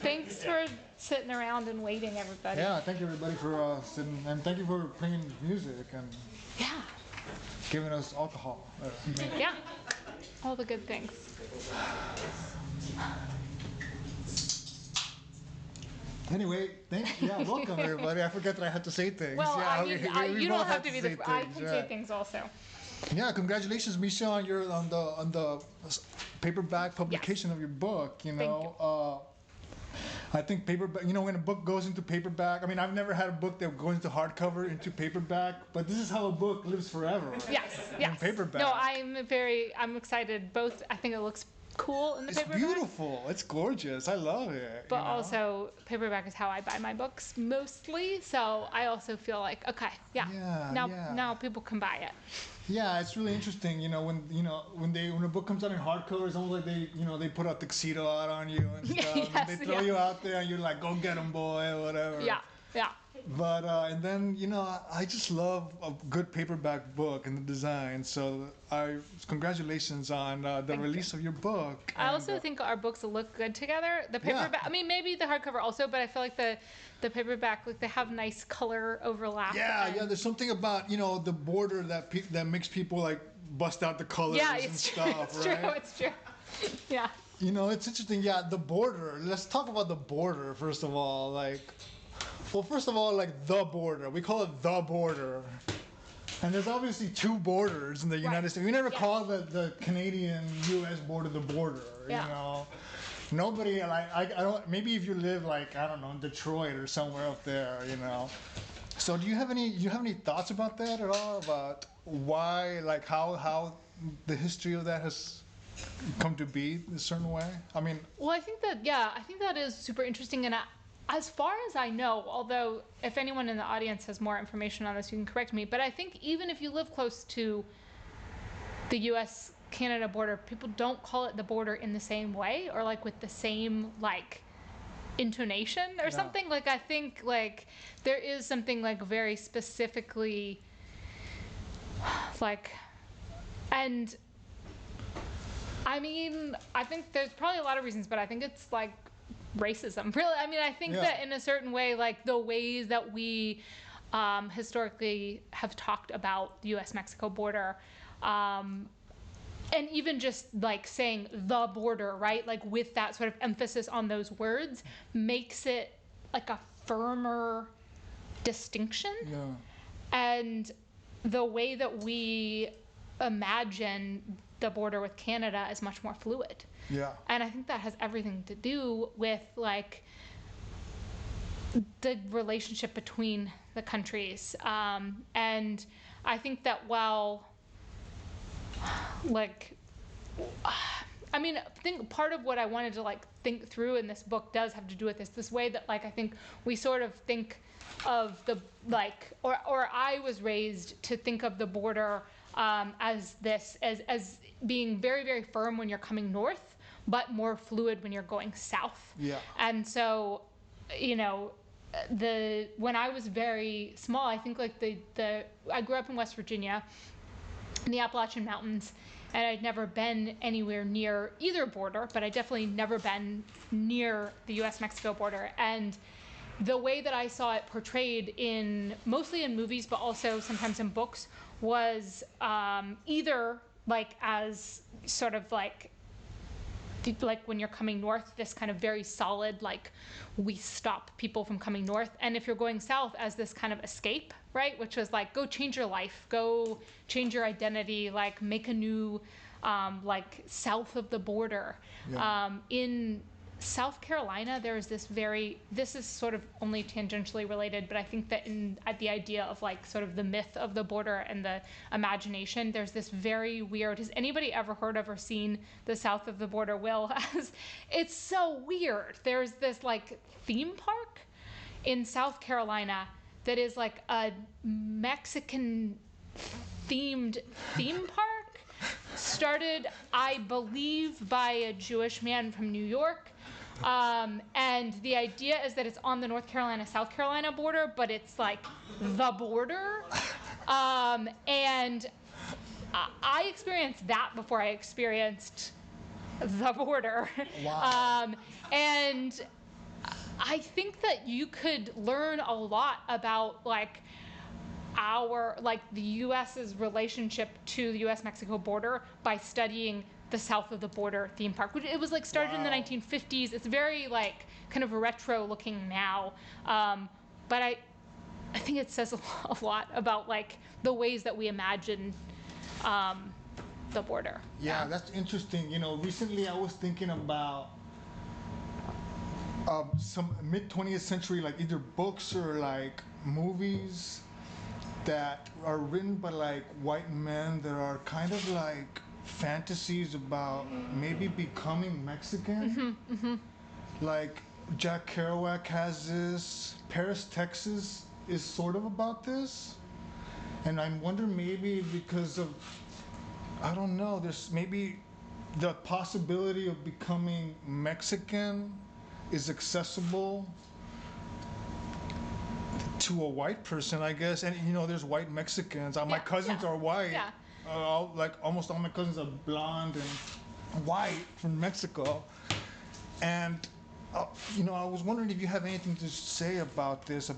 Thanks for sitting around and waiting, everybody. Yeah, thank you everybody for sitting, and thank you for playing music and Yeah. giving us alcohol. Yeah. All the good things. Anyway, welcome everybody. I forgot that I had to say things. Well, yeah, I mean, we you both don't have had to be say the. I things, can yeah. say things also. Yeah, congratulations, Mesha, on the paperback publication of your book. You know, I think paperback. You know, when a book goes into paperback, I mean, I've never had a book that goes into hardcover into paperback, but this is how a book lives forever. Yes. In paperback. No, I'm excited. Both. I think it looks cool in the paperback. It's beautiful. It's gorgeous. I love it. But also, paperback is how I buy my books mostly. So I also feel like, okay, now people can buy it. Yeah, it's really interesting. When a book comes out in hardcover, it's almost like they put a tuxedo out on you and stuff. Yes, and they throw you out there, and you're like, go get 'em, boy, or whatever. Yeah. But and then I just love a good paperback book and the design. So congratulations on the release of your book. I also think our books look good together. The paperback, I mean, maybe the hardcover also, but I feel like the paperback, like they have nice color overlap. Yeah. There's something about the border that makes people like bust out the colors and stuff. It's true. Yeah. It's interesting. Yeah, the border. Let's talk about the border first of all. First of all, the border. We call it the border. And there's obviously two borders in the United States. We never call the Canadian-U.S. border the border, you know. Nobody, I don't, maybe if you live I don't know, in Detroit or somewhere up there, So do you have any thoughts about that at all? About why, how the history of that has come to be a certain way? I mean. Well, I think that is super interesting. And as far as I know, although if anyone in the audience has more information on this, you can correct me. But I think even if you live close to the U.S.-Canada border, people don't call it the border in the same way or with the same intonation or something. I think there is something very specifically and I mean, I think there's probably a lot of reasons, but I think it's racism, really. I mean, I think that in a certain way, the ways that we historically have talked about the U.S.-Mexico border, and even just saying the border, right? With that sort of emphasis on those words, makes it a firmer distinction. Yeah. And the way that we imagine the border with Canada is much more fluid. Yeah. And I think that has everything to do with the relationship between the countries. And I think that while I think part of what I wanted to think through in this book does have to do with this way that I think we sort of think of the or I was raised to think of the border as being very, very firm when you're coming north, but more fluid when you're going south. Yeah. And so, when I was very small, I think I grew up in West Virginia in the Appalachian Mountains, and I'd never been anywhere near either border, but I definitely never been near the U.S.-Mexico border. And the way that I saw it portrayed mostly in movies, but also sometimes in books, was either as sort of when you're coming north, this kind of very solid, we stop people from coming north. And if you're going south, as this kind of escape, right? Which was go change your life, go change your identity, make a new, south of the border. Yeah. In South Carolina, there's this is sort of only tangentially related, but I think that at the idea of sort of the myth of the border and the imagination, there's this very weird, has anybody ever heard of or seen the South of the Border? Will, it's so weird. There's this theme park in South Carolina that is a Mexican themed theme park started, I believe, by a Jewish man from New York. And the idea is that it's on the North Carolina-South Carolina border, but it's the border. And I experienced that before I experienced the border. Wow. And I think that you could learn a lot about like the U.S.'s relationship to the U.S.-Mexico border by studying the south of the border theme park. It was like started in the 1950s. It's very like kind of retro looking now, but I think it says a lot about like the ways that we imagine the border. Yeah, that's interesting. Recently I was thinking about some mid 20th century, like either books or like movies that are written by like white men that are kind of like fantasies about maybe becoming Mexican. Like Jack Kerouac has this. Paris, Texas is sort of about this. And I'm wondering maybe because of, I don't know, there's maybe the possibility of becoming Mexican is accessible to a white person, I guess. And there's white Mexicans. My cousins are white. Yeah. Like almost all my cousins are blonde and white from Mexico. And I was wondering if you have anything to say about this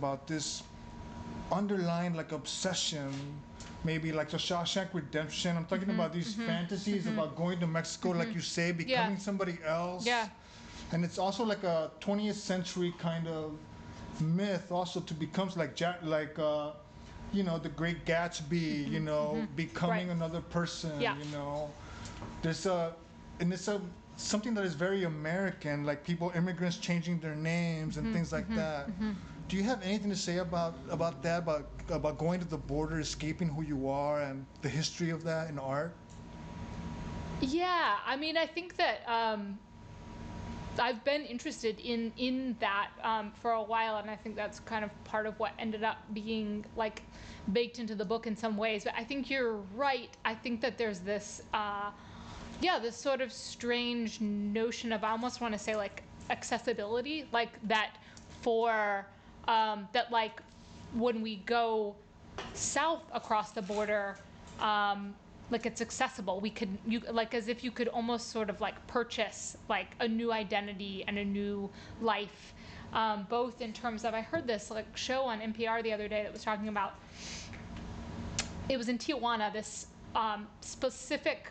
underlying like obsession, maybe like the Shawshank Redemption. I'm talking about these fantasies about going to Mexico, like you say, becoming somebody else. Yeah. And it's also like a 20th century kind of myth, also to become like the Great Gatsby, becoming another person. Yeah. There's something that is very American, like immigrants changing their names and things like that. Do you have anything to say about that, about going to the border, escaping who you are, and the history of that in art? Yeah, I mean, I think that I've been interested in that for a while, and I think that's kind of part of what ended up being like baked into the book in some ways. But I think you're right. I think that there's this this sort of strange notion of, I almost want to say like accessibility, like that for that like when we go south across the border, like it's accessible. You like as if you could almost sort of like purchase like a new identity and a new life, both in terms of, I heard this like show on NPR the other day that was talking about, it was in Tijuana, this specific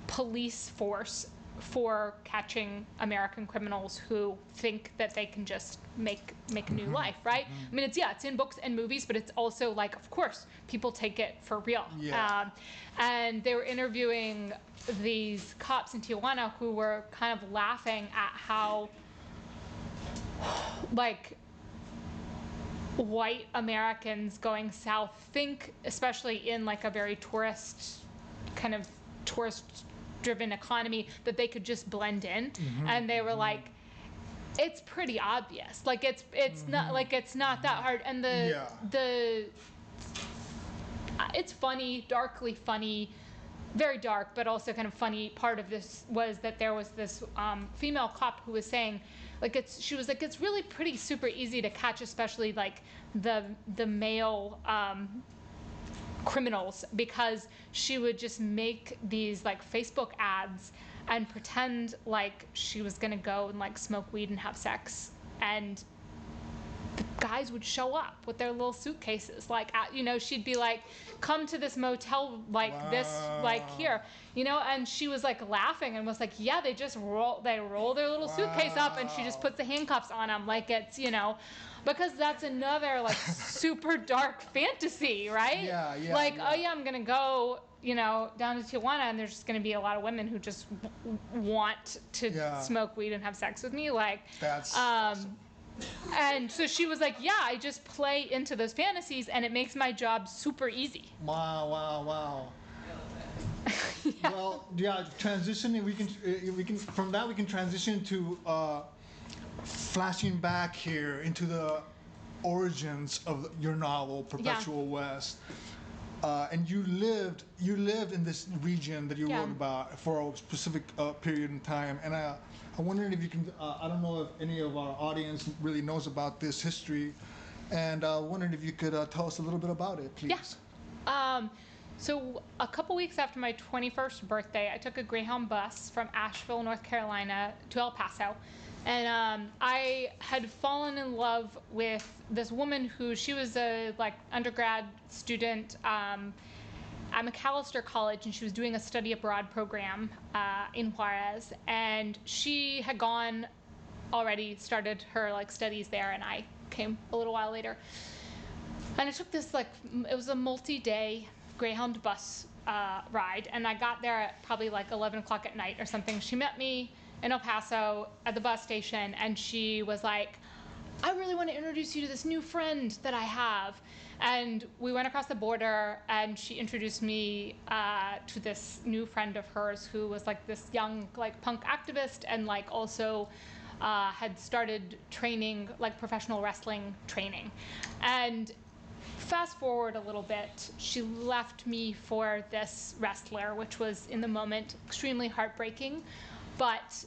police force for catching American criminals who think that they can just make a new life, right? I mean, it's in books and movies, but it's also like, of course, people take it for real. Yeah. And they were interviewing these cops in Tijuana who were kind of laughing at how like white Americans going south think, especially in like a very tourist driven economy, that they could just blend in. And they were like, it's pretty obvious, like it's not like it's not that hard. And it's funny, darkly funny, very dark, but also kind of funny part of this was that there was this female cop who was saying, like, she was like, it's really pretty super easy to catch, especially like the male criminals, because she would just make these like Facebook ads and pretend like she was gonna go and like smoke weed and have sex, and the guys would show up with their little suitcases, like she'd be like, come to this motel like this, like here, and she was like laughing and was like, yeah, they roll their little suitcase up and she just puts the handcuffs on them, like it's because that's another like super dark fantasy, right? Yeah. Like, oh yeah, I'm gonna go down to Tijuana and there's just gonna be a lot of women who just want to smoke weed and have sex with me, like that's and so she was like, yeah, I just play into those fantasies and it makes my job super easy. Wow. Well, transitioning, we can from that we can transition to flashing back here into the origins of your novel, Perpetual West. And you lived in this region that you wrote about for a specific period in time. And I'm wondering if you can, I don't know if any of our audience really knows about this history, and wondering if you could tell us a little bit about it, please. Yeah. So a couple weeks after my 21st birthday, I took a Greyhound bus from Asheville, North Carolina to El Paso. And I had fallen in love with this woman who, she was a like undergrad student at Macalester College, and she was doing a study abroad program in Juarez. And she had already started her like studies there, and I came a little while later. And I took this it was a multi-day Greyhound bus ride, and I got there at probably like 11 o'clock at night or something. She met me in El Paso at the bus station, and she was like, I really want to introduce you to this new friend that I have. And we went across the border, and she introduced me to this new friend of hers who was like this young like punk activist, and like also had started training, like professional wrestling training. And fast forward a little bit, she left me for this wrestler, which was in the moment extremely heartbreaking. But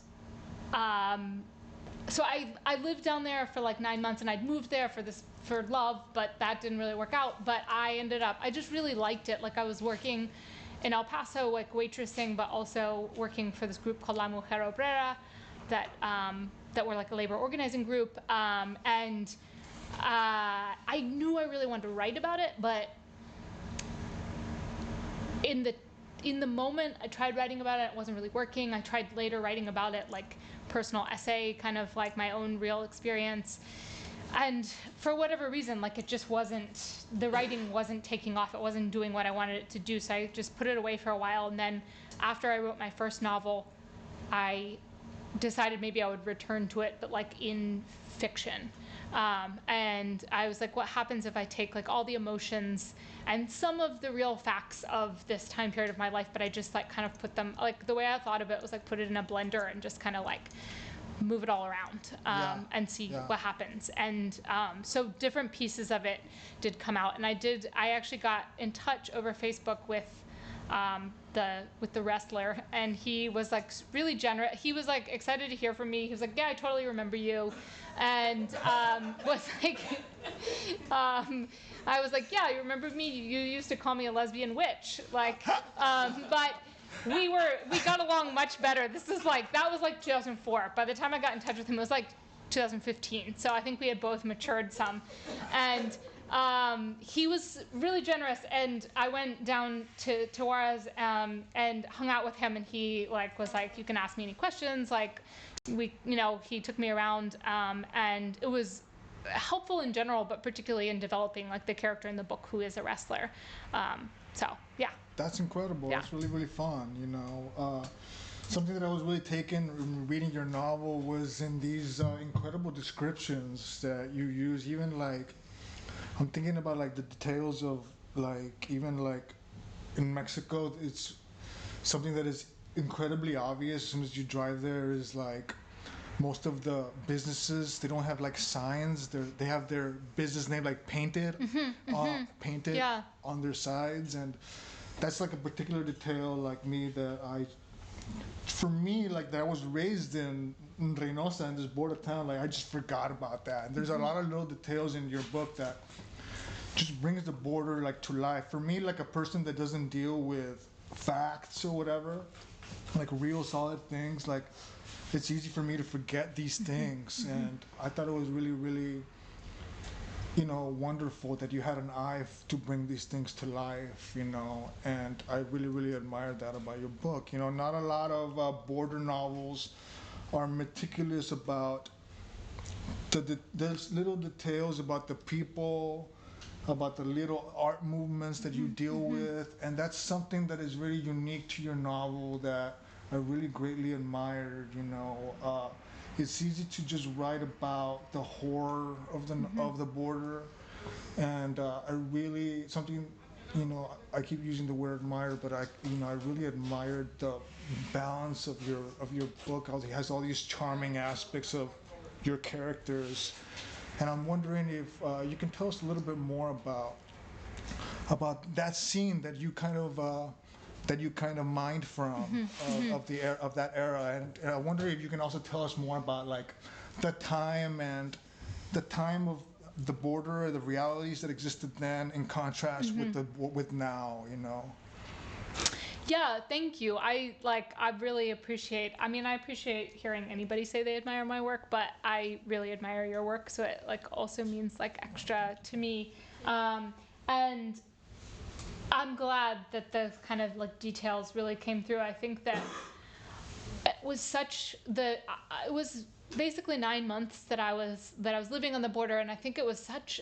so I lived down there for like 9 months, and I'd moved there for love, but that didn't really work out. But I just really liked it. Like I was working in El Paso, like waitressing, but also working for this group called La Mujer Obrera that were like a labor organizing group. And I knew I really wanted to write about it, but in the moment I tried writing about it, it wasn't really working. I tried later writing about it, like personal essay, kind of like my own real experience. And for whatever reason, like it just wasn't, the writing wasn't taking off. It wasn't doing what I wanted it to do. So I just put it away for a while. And then after I wrote my first novel, I decided maybe I would return to it, but like in fiction. And I was like, what happens if I take like all the emotions and some of the real facts of this time period of my life, but I just like kind of put them, like the way I thought of it was like put it in a blender and just kind of like move it all around and see what happens. And so different pieces of it did come out. And I actually got in touch over Facebook with the wrestler, and he was like really generous. He was like excited to hear from me. He was like, yeah, I totally remember you. And was like, I was like, yeah, you remember me? You used to call me a lesbian witch. Like, but we got along much better. That was like 2004. By the time I got in touch with him, it was like 2015. So I think we had both matured some. And he was really generous, and I went down to Juarez and hung out with him, and he like was like, you can ask me any questions. Like he took me around, and it was helpful in general, but particularly in developing like the character in the book who is a wrestler. So yeah. That's incredible. Yeah. That's really, really fun, you know. Something that I was really taken reading your novel was in these incredible descriptions that you use. Even like, I'm thinking about like the details of like, even like in Mexico, it's something that is incredibly obvious as soon as you drive there is like most of the businesses, they don't have like signs. They have their business name like painted on their sides. And that's like a particular detail like me that for me, like that I was raised in Reynosa, in this border town, like I just forgot about that. And there's a lot of little details in your book that just brings the border like to life. For me, like a person that doesn't deal with facts or whatever, like real solid things, like it's easy for me to forget these things. And I thought it was really, really, you know, wonderful that you had an eye to bring these things to life, you know. And I really, really admired that about your book. You know, not a lot of border novels are meticulous about there's little details about the people, about the little art movements that you deal with. And that's something that is really unique to your novel that I really greatly admired, you know. It's easy to just write about the horror of the border, and I really something, you know, I keep using the word admire, but I really admired the balance of your book. It has all these charming aspects of your characters, and I'm wondering if you can tell us a little bit more about that scene that you kind of mined from of that era, and I wonder if you can also tell us more about like the time of the border, the realities that existed then, in contrast with now, you know. Yeah, thank you. I really appreciate, I mean, I appreciate hearing anybody say they admire my work, but I really admire your work, so it like also means like extra to me. And I'm glad that the kind of like details really came through. I think that it was it was basically 9 months that I was living on the border, and I think it was such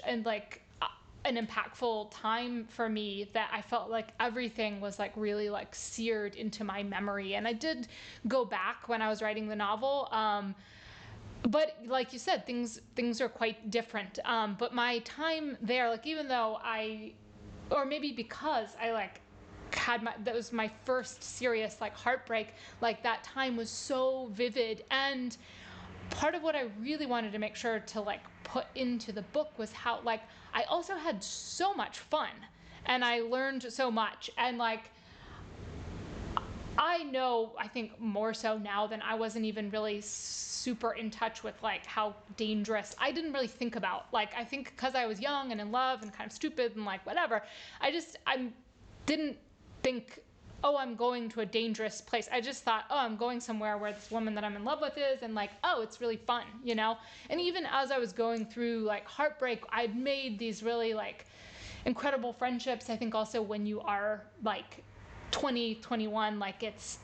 an impactful time for me that I felt like everything was like really like seared into my memory. And I did go back when I was writing the novel. But like you said, things are quite different. But my time there, like even though or maybe because I like that was my first serious like heartbreak, like that time was so vivid. And part of what I really wanted to make sure to like put into the book was how like I also had so much fun and I learned so much. And like I know, I think more so now than I wasn't even really super in touch with like how dangerous. I didn't really think about, like, I think because I was young and in love and kind of stupid and like whatever, I didn't think, oh, I'm going to a dangerous place. I just thought, oh, I'm going somewhere where this woman that I'm in love with is, and like, oh, it's really fun, you know? And even as I was going through like heartbreak, I'd made these really like incredible friendships. I think also when you are like 20, 21, like it's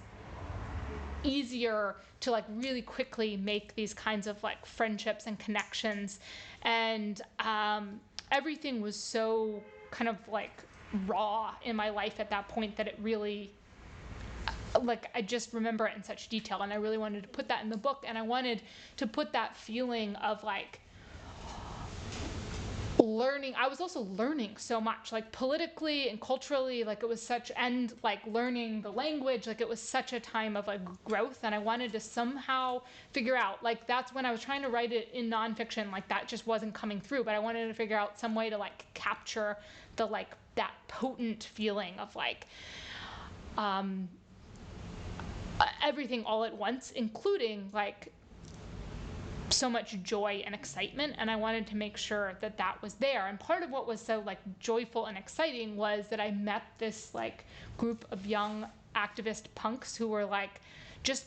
easier to like really quickly make these kinds of like friendships and connections. And everything was so kind of like raw in my life at that point that it really, like, I just remember it in such detail, and I really wanted to put that in the book. And I wanted to put that feeling of like learning. I was also learning so much, like politically and culturally, like it was such, and like learning the language, like it was such a time of like growth. And I wanted to somehow figure out, like, that's when I was trying to write it in nonfiction, like that just wasn't coming through, but I wanted to figure out some way to like capture the like that potent feeling of like everything all at once, including like so much joy and excitement. And I wanted to make sure that that was there. And part of what was so like joyful and exciting was that I met this like group of young activist punks who were like just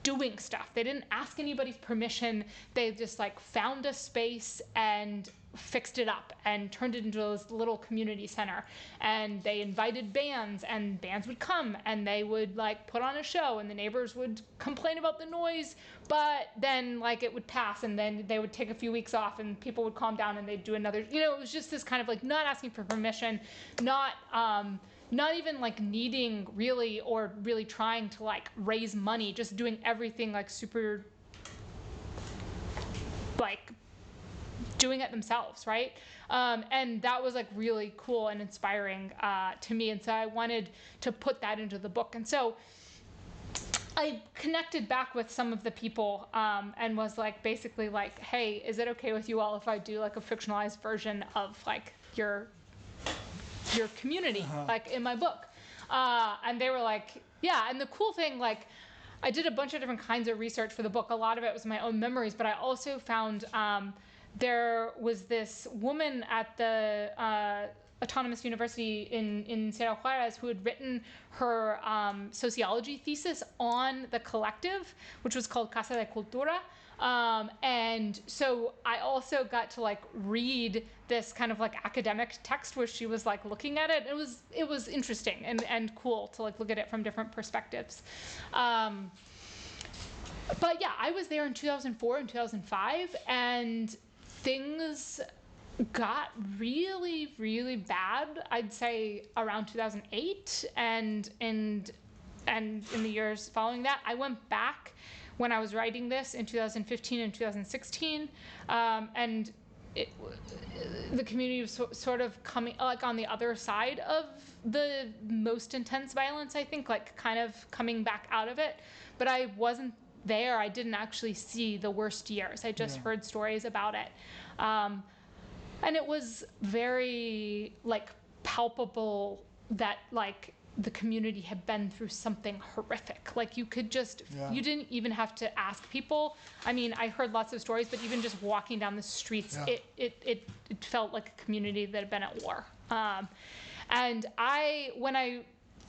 doing stuff. They didn't ask anybody's permission. They just like found a space and fixed it up and turned it into this little community center. And they invited bands, and bands would come and they would like put on a show, and the neighbors would complain about the noise, but then like it would pass, and then they would take a few weeks off and people would calm down and they'd do another, you know, it was just this kind of like not asking for permission, not even like needing really or really trying to like raise money, just doing everything like super like doing it themselves, right? And that was like really cool and inspiring to me. And so I wanted to put that into the book. And so I connected back with some of the people and was like basically like, hey, is it okay with you all if I do like a fictionalized version of like your community, like in my book? And they were like, yeah. And the cool thing, like, I did a bunch of different kinds of research for the book. A lot of it was my own memories, but I also found there was this woman at the Autonomous University in Ciudad Juarez who had written her sociology thesis on the collective, which was called Casa de Cultura. And so I also got to like read this kind of like academic text where she was like looking at it. It was interesting and cool to like look at it from different perspectives. But yeah, I was there in 2004 and 2005, and things got really, really bad, I'd say around 2008, and in the years following that. I went back when I was writing this in 2015 and 2016, and the community was sort of coming like on the other side of the most intense violence, I think, like kind of coming back out of it. But I wasn't there. I didn't actually see the worst years. I just heard stories about it. And it was very like palpable that like the community had been through something horrific. Like you could just, you didn't even have to ask people. I mean, I heard lots of stories, but even just walking down the streets, it felt like a community that had been at war. And when I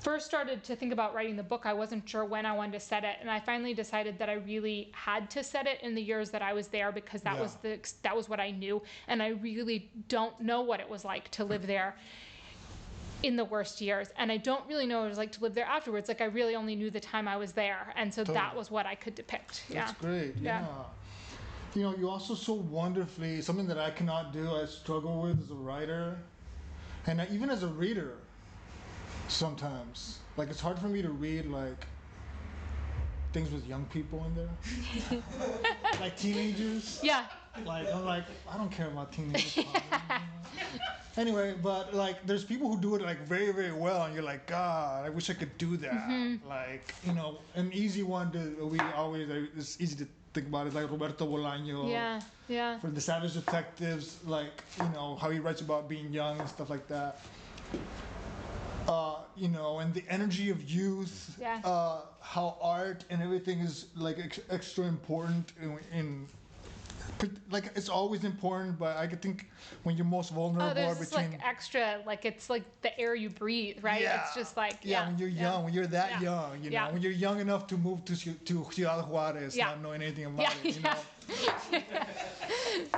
first started to think about writing the book, I wasn't sure when I wanted to set it, and I finally decided that I really had to set it in the years that I was there, because that was what I knew, and I really don't know what it was like to live there in the worst years, and I don't really know what it was like to live there afterwards. Like, I really only knew the time I was there, and so that was what I could depict. That's great. Yeah. You know, you also so wonderfully, something that I cannot do, I struggle with as a writer, and even as a reader sometimes. Like, it's hard for me to read, like, things with young people in there. Like teenagers. Yeah. Like, I'm like, I don't care about teenagers. Anyway, but like, there's people who do it like very, very well, and you're like, God, I wish I could do that. Like, you know, an easy one it's easy to think about it, like Roberto Bolaño. Yeah. For the Savage Detectives, like, you know, how he writes about being young and stuff like that. You know, and the energy of youth. How art and everything is like extra important in like, it's always important, but I could think when you're most vulnerable there's this, like, extra, like, it's like the air you breathe, right? Yeah. It's just like, when you're young, when you're that young, you know, when you're young enough to move to Ciudad Juarez, not knowing anything about it, you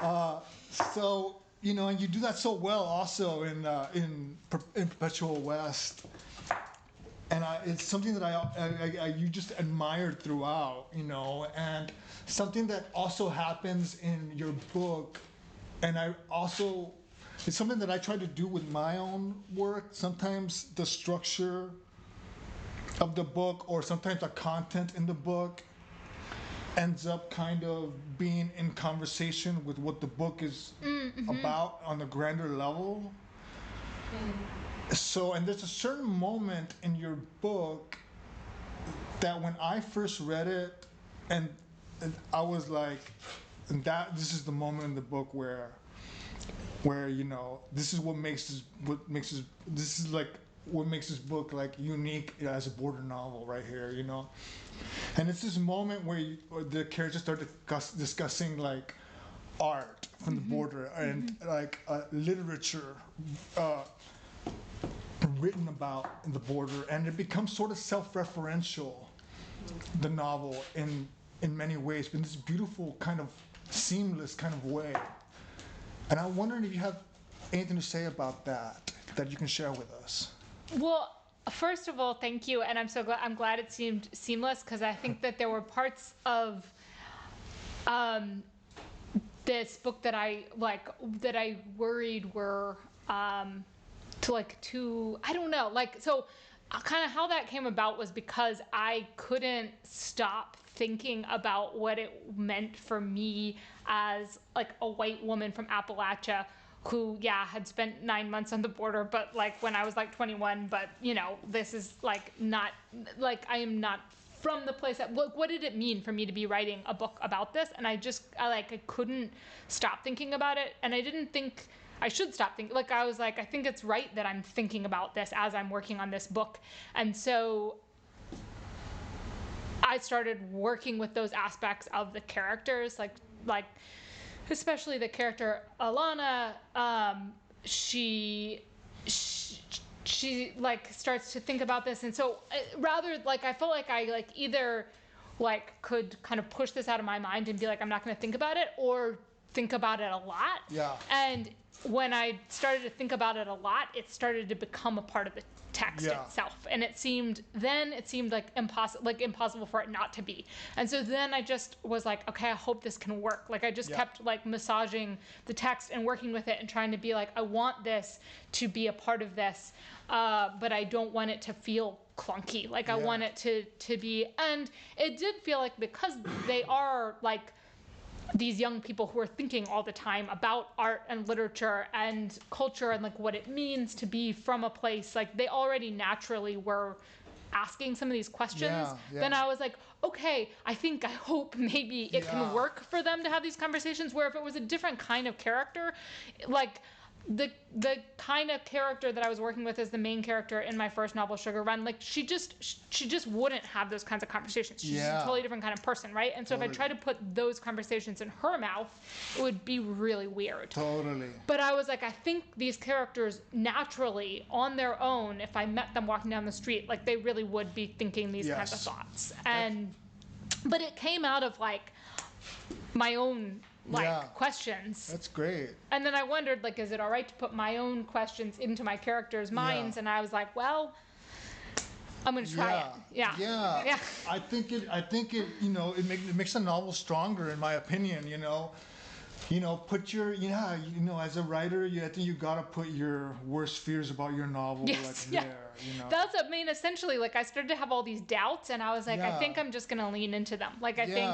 know. So, you know, and you do that so well also in Perpetual West. And it's something that you just admired throughout, you know, and something that also happens in your book, and it's something that I try to do with my own work. Sometimes the structure of the book, or sometimes the content in the book, ends up kind of being in conversation with what the book is about on a grander level. So, and there's a certain moment in your book that when I first read it, and I was like, this is the moment in the book where you know, this is what makes this book like unique as a border novel right here, you know. And it's this moment where the characters start discussing like art from the border, and like literature written about in the border, and it becomes sort of self-referential, the novel, in many ways, but in this beautiful kind of seamless kind of way. And I'm wondering if you have anything to say about that you can share with us. Well, first of all, thank you, and I'm glad it seemed seamless, because I think that there were parts of this book that I worried were I don't know, like, so kind of how that came about was because I couldn't stop thinking about what it meant for me as like a white woman from Appalachia who had spent 9 months on the border, but like when I was like 21, but you know, this is like not, like I am not from the place that, what did it mean for me to be writing a book about this? And I couldn't stop thinking about it, and I didn't think I should stop thinking. Like, I was like, I think it's right that I'm thinking about this as I'm working on this book. And so I started working with those aspects of the characters, like especially the character Alana. She like starts to think about this, and so rather, like, I felt like I either like could kind of push this out of my mind and be like, I'm not going to think about it, or think about it a lot. And when I started to think about it a lot, it started to become a part of the text itself, and it seemed like impossible for it not to be. And so then I just was like, okay, I hope this can work. Like, I just kept like massaging the text and working with it and trying to be like, I want this to be a part of this, but I don't want it to feel clunky. Like, I want it to be, and it did feel like, because they are like these young people who are thinking all the time about art and literature and culture and like what it means to be from a place, like they already naturally were asking some of these questions. Then I was like, okay, I hope maybe it can work for them to have these conversations, where if it was a different kind of character, like the kind of character that I was working with as the main character in my first novel, Sugar Run, like she just wouldn't have those kinds of conversations. She's a totally different kind of person, right? And so if I tried to put those conversations in her mouth, it would be really weird. Totally. But I was like, I think these characters naturally, on their own, if I met them walking down the street, like they really would be thinking these kinds of thoughts. But it came out of like my own questions. That's great. And then I wondered, like, is it all right to put my own questions into my characters' minds? And I was like, well, I'm going to try it. Yeah. I think it, you know, it makes a novel stronger, in my opinion, you know. You know, put your, as a writer, I think you gotta put your worst fears about your novel there, you know. That's, I mean, essentially, like, I started to have all these doubts, and I was like, I think I'm just gonna lean into them. Like, I think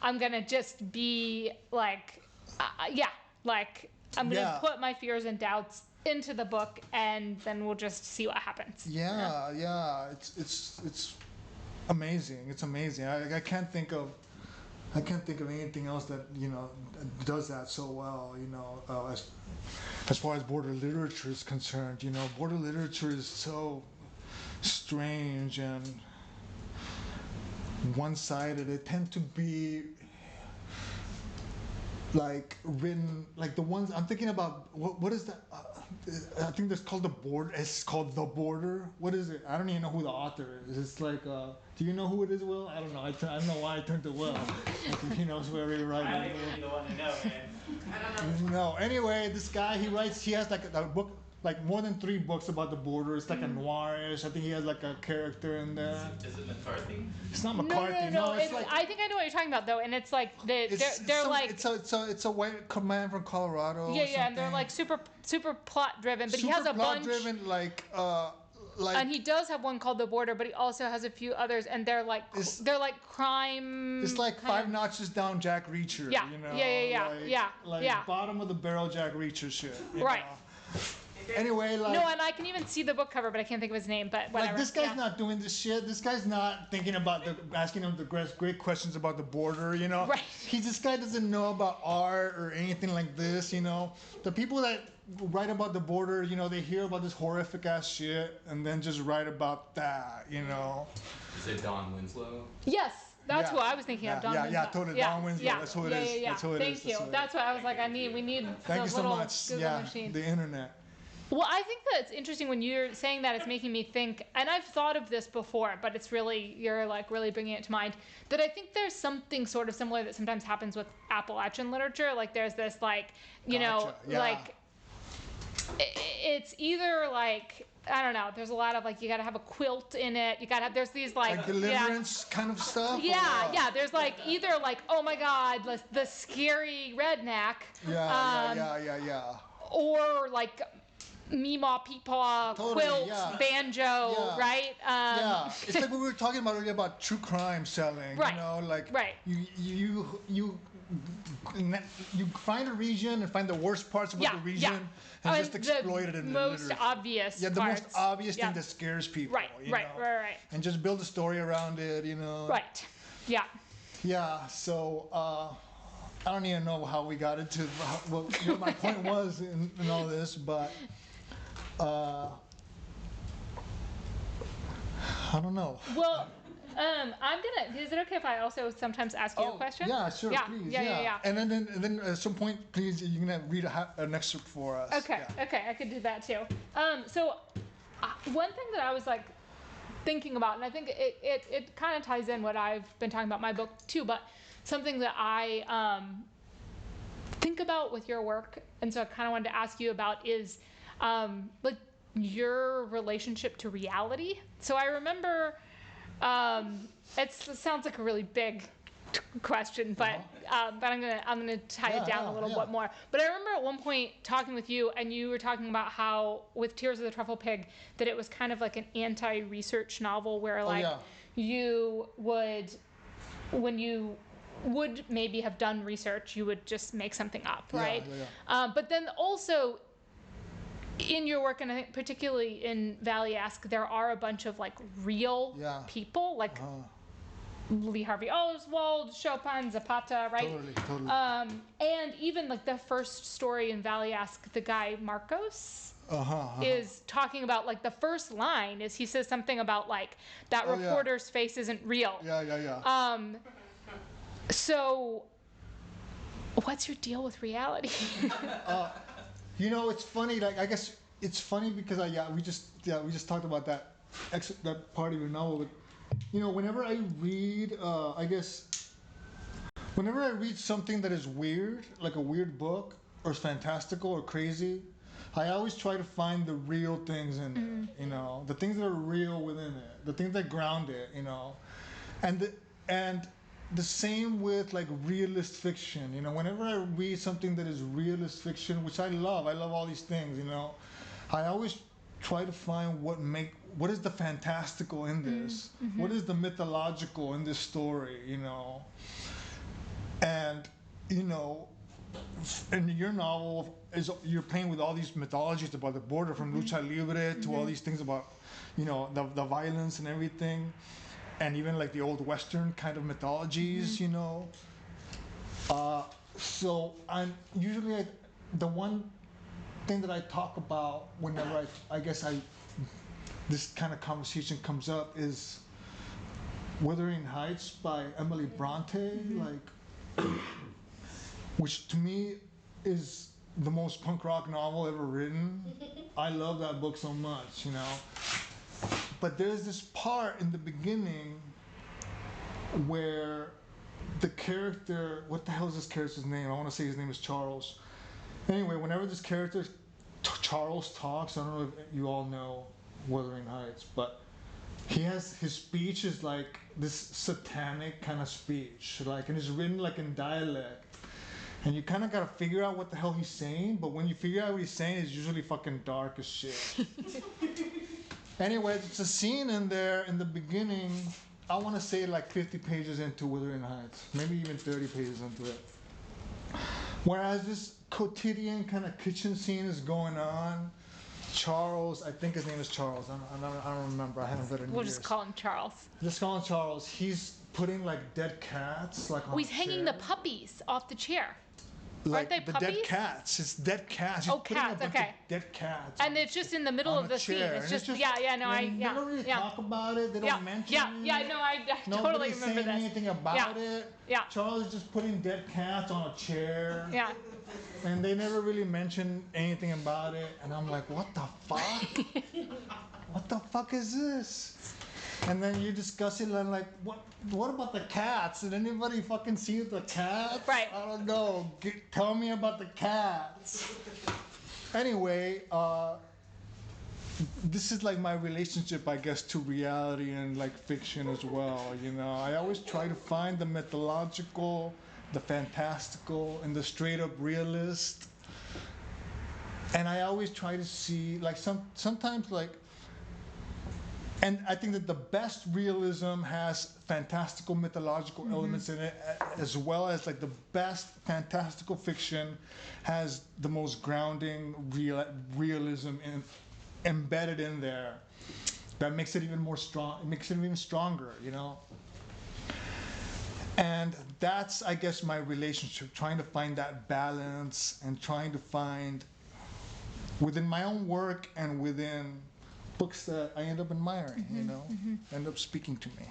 I'm gonna just be like, I'm gonna put my fears and doubts into the book, and then we'll just see what happens. It's amazing. It's amazing. I can't think of anything else that, you know, does that so well, you know, as far as border literature is concerned. You know, border literature is so strange and one-sided. It tends to be like written, like the ones I'm thinking about. What is that? I think that's called The Border. It's called The Border. What is it? I don't even know who the author is. It's like, do you know who it is, Will? I don't know. I don't know why I turned to Will. I think he knows where he writes. I don't think you're the one to know, man. I don't No. know. Anyway, this guy, he has like a book, like more than 3 books about the border. It's like a noirish. I think he has like a character in there. Is it McCarthy? It's not McCarthy. No. It's like, I think I know what you're talking about, though, and it's like they're like it's a white man from Colorado. Yeah, and they're like super plot driven. But he has a bunch. Super plot driven, like. And he does have one called The Border, but he also has a few others, and they're like crime. It's like 5 notches down Jack Reacher. Yeah, you know? yeah. Bottom of the barrel Jack Reacher shit. Right. Know? Anyway, like. No, and I can even see the book cover, but I can't think of his name. But whatever. Like this guy's not doing this shit. This guy's not thinking about asking him the great questions about the border. You know. Right. This guy doesn't know about art or anything like this. You know. The people that write about the border, you know, they hear about this horrific ass shit and then just write about that. You know. Is it Don Winslow? Yes. That's who I was thinking of. Don Winslow. Totally. Don Winslow. That's who it is. That's who it is. Thank you. That's what I was like. We need Thank you so little much. Google machine. The internet. Well, I think that it's interesting when you're saying that. It's making me think, and I've thought of this before, but it's really, you're like really bringing it to mind, that I think there's something sort of similar that sometimes happens with Appalachian literature. Like there's this like, you know, like it's either like, I don't know, there's a lot of like, you gotta have a quilt in it. You gotta have, there's these like deliverance kind of stuff. Yeah. There's like either like, oh my God, the scary redneck. Yeah. Or like Meemaw, Peepaw, quilt, banjo, right? It's like what we were talking about earlier about true crime selling. Right. You know, like right. You find a region and find the worst parts about the region and just exploit it in the most obvious. the most obvious thing that scares people. Right. And just build a story around it. You know. Right. Yeah. Yeah. So. I don't even know how we got into what my point was in all this, but I don't know. Well, is it okay if I also sometimes ask you a question? Yeah, sure, please. Yeah. And then at some point, please, you're gonna read an excerpt for us. Okay, I could do that too. So one thing that I was like thinking about, and I think it kind of ties in what I've been talking about in my book too, but something that I think about with your work, and so I kind of wanted to ask you about is like your relationship to reality. So I remember, it sounds like a really big question, but I'm gonna tie it down a little bit more. But I remember at one point talking with you, and you were talking about how with Tears of the Truffle Pig that it was kind of like an anti-research novel where like you would, when you would maybe have done research, you would just make something up, right? But then also in your work, and I think particularly in Valley-esque, there are a bunch of like real people, like Lee Harvey Oswald, Chopin, Zapata, right? Totally. And even like the first story in Valley Ask the Guy Marcos is talking about like the first line is he says something about like that reporter's face isn't real. Yeah. So what's your deal with reality? It's funny. Like I guess it's funny because we just talked about that part of your novel. But, whenever I read, whenever I read something that is weird, like a weird book or fantastical or crazy, I always try to find the real things in it. The things that are real within it, the things that ground it. And the same with like realist fiction. Whenever I read something that is realist fiction, which I love all these things. I always try to find what is the fantastical in this, what is the mythological in this story. And in your novel you're playing with all these mythologies about the border, from lucha libre to all these things about the violence and everything. And even like the old Western kind of mythologies, So I'm usually the one thing that I talk about whenever this kind of conversation comes up is Wuthering Heights by Emily Bronte, which to me is the most punk rock novel ever written. I love that book so much, But there's this part in the beginning where the character, what the hell is this character's name? I want to say his name is Charles. Anyway, whenever this character, Charles, talks, I don't know if you all know Wuthering Heights, but his speech is like this satanic kind of speech, and it's written like in dialect. And you kind of got to figure out what the hell he's saying, but when you figure out what he's saying, it's usually fucking dark as shit. Anyway, it's a scene in there in the beginning, I want to say like 50 pages into Wuthering Heights, maybe even 30 pages into it. Whereas this quotidian kind of kitchen scene is going on, Charles, I think his name is Charles, I don't remember, I haven't read it in We'll years. just call him Charles. Just call him Charles. He's putting like dead cats like on he's hanging chair. the puppies off the chair. Like Aren't they the puppies? dead cats. It's dead cats. He's putting cats, a bunch okay. of dead cats. And it's just in the middle of the scene. It's just, They don't really talk about it. They don't mention it. I totally Nobody's remember saying this. anything about it. Yeah. Charles is just putting dead cats on a chair. Yeah. And they never really mention anything about it. And I'm like, what the fuck? What the fuck is this? And then you discuss it and like, what about the cats? Did anybody fucking see the cats? Right. I don't know. Tell me about the cats. Anyway, this is like my relationship, I guess, to reality and like fiction as well. I always try to find the mythological, the fantastical, and the straight up realist. And I always try to see like sometimes like. And I think that the best realism has fantastical mythological elements in it, as well as like the best fantastical fiction has the most grounding realism embedded in there. That makes it even more strong. It makes it even stronger, And that's, I guess, my relationship, trying to find that balance and trying to find within my own work and within books that I end up admiring, end up speaking to me.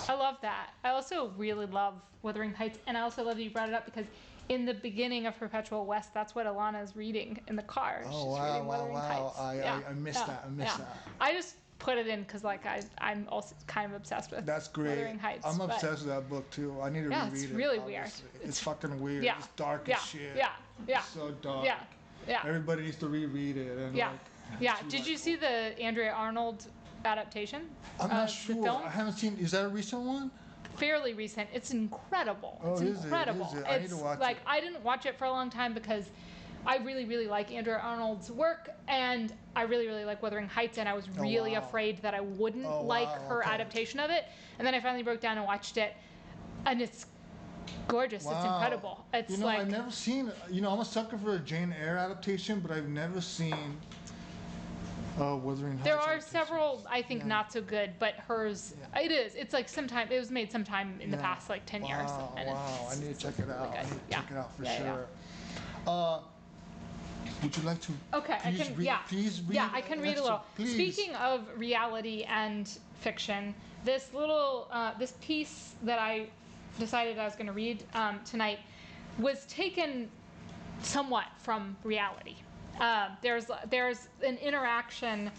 I love that. I also really love Wuthering Heights, and I also love that you brought it up because in the beginning of Perpetual West, that's what Alana's reading in the car. Oh, She's wow, reading Wuthering Heights. I missed that. I missed that. I just put it in because like I'm also kind of obsessed with That's great. Wuthering Heights. I'm obsessed with that book too. I need to reread it. It's really weird. It's fucking weird. Yeah. It's dark as shit. Yeah. It's so dark. Yeah. Everybody needs to reread it. And Did you see the Andrea Arnold adaptation? I'm not the sure. film? I haven't seen. Is that a recent one? Fairly recent. It's incredible. Oh, it's is incredible. it? Is it? I need to watch like it. I didn't watch it for a long time because I really, really like Andrea Arnold's work, and I really, really like Wuthering Heights, and I was really afraid that I wouldn't like her adaptation of it. And then I finally broke down and watched it, and it's gorgeous. It's incredible. It's like I've never seen. I'm a sucker for a Jane Eyre adaptation, but I've never seen Oh, Wuthering Heights. There are adaptation. several, I think, Yeah. not so good, but hers, Yeah. it is. It's like sometime, it was made sometime in the Yeah. past, like 10 years. And Wow, I need to check it out. good. I need to Yeah. check it out for Yeah, yeah. sure. Would you like to Okay, I please can, read, yeah. please read Yeah, I can an read a little. excerpt, please. Speaking of reality and fiction, this little, this piece that I decided I was going to read tonight was taken somewhat from reality. There's an interaction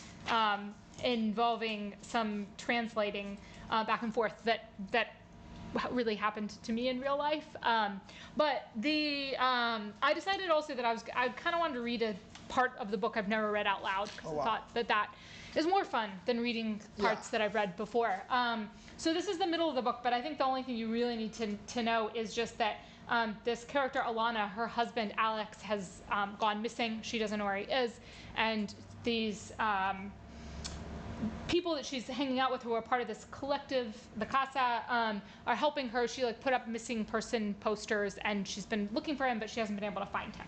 involving some translating back and forth that really happened to me in real life. But I decided also that I kind of wanted to read a part of the book I've never read out loud because I thought that is more fun than reading parts that I've read before. So this is the middle of the book, but I think the only thing you really need to know is just that this character, Alana, her husband, Alex, has gone missing. She doesn't know where he is. And these people that she's hanging out with who are part of this collective, the Casa, are helping her. She put up missing person posters, and she's been looking for him, but she hasn't been able to find him.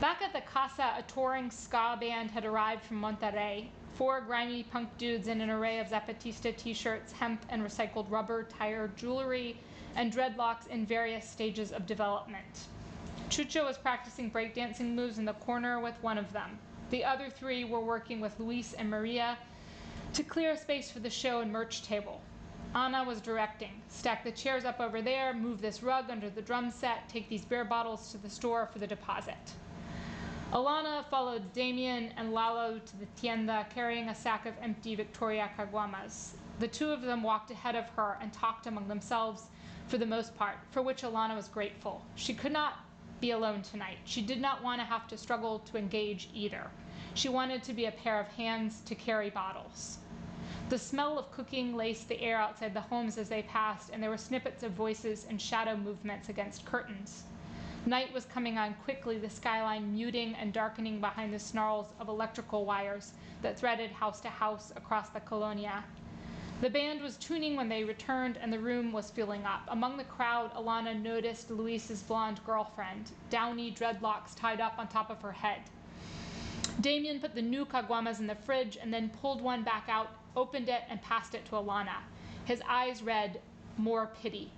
Back at the Casa, a touring ska band had arrived from Monterrey. 4 grimy punk dudes in an array of Zapatista t-shirts, hemp and recycled rubber, tire, jewelry, and dreadlocks in various stages of development. Chucho was practicing breakdancing moves in the corner with one of them. The other 3 were working with Luis and Maria to clear space for the show and merch table. Ana was directing. Stack the chairs up over there, move this rug under the drum set, take these beer bottles to the store for the deposit. Alana followed Damien and Lalo to the tienda, carrying a sack of empty Victoria caguamas. The 2 of them walked ahead of her and talked among themselves for the most part, for which Alana was grateful. She could not be alone tonight. She did not want to have to struggle to engage either. She wanted to be a pair of hands to carry bottles. The smell of cooking laced the air outside the homes as they passed, and there were snippets of voices and shadow movements against curtains. Night was coming on quickly, the skyline muting and darkening behind the snarls of electrical wires that threaded house to house across the colonia. The band was tuning when they returned, and the room was filling up. Among the crowd, Alana noticed Luis's blonde girlfriend, downy dreadlocks tied up on top of her head. Damien put the new caguamas in the fridge and then pulled one back out, opened it, and passed it to Alana. His eyes read, "More pity."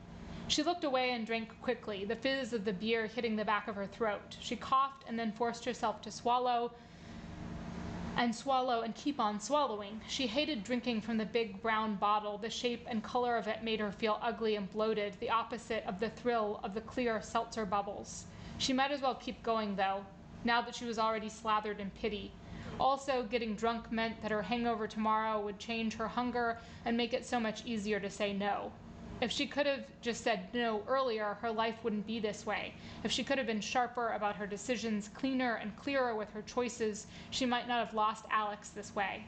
She looked away and drank quickly, the fizz of the beer hitting the back of her throat. She coughed and then forced herself to swallow and keep on swallowing. She hated drinking from the big brown bottle. The shape and color of it made her feel ugly and bloated, the opposite of the thrill of the clear seltzer bubbles. She might as well keep going, though, now that she was already slathered in pity. Also, getting drunk meant that her hangover tomorrow would change her hunger and make it so much easier to say no. If she could have just said no earlier, her life wouldn't be this way. If she could have been sharper about her decisions, cleaner and clearer with her choices, she might not have lost Alex this way.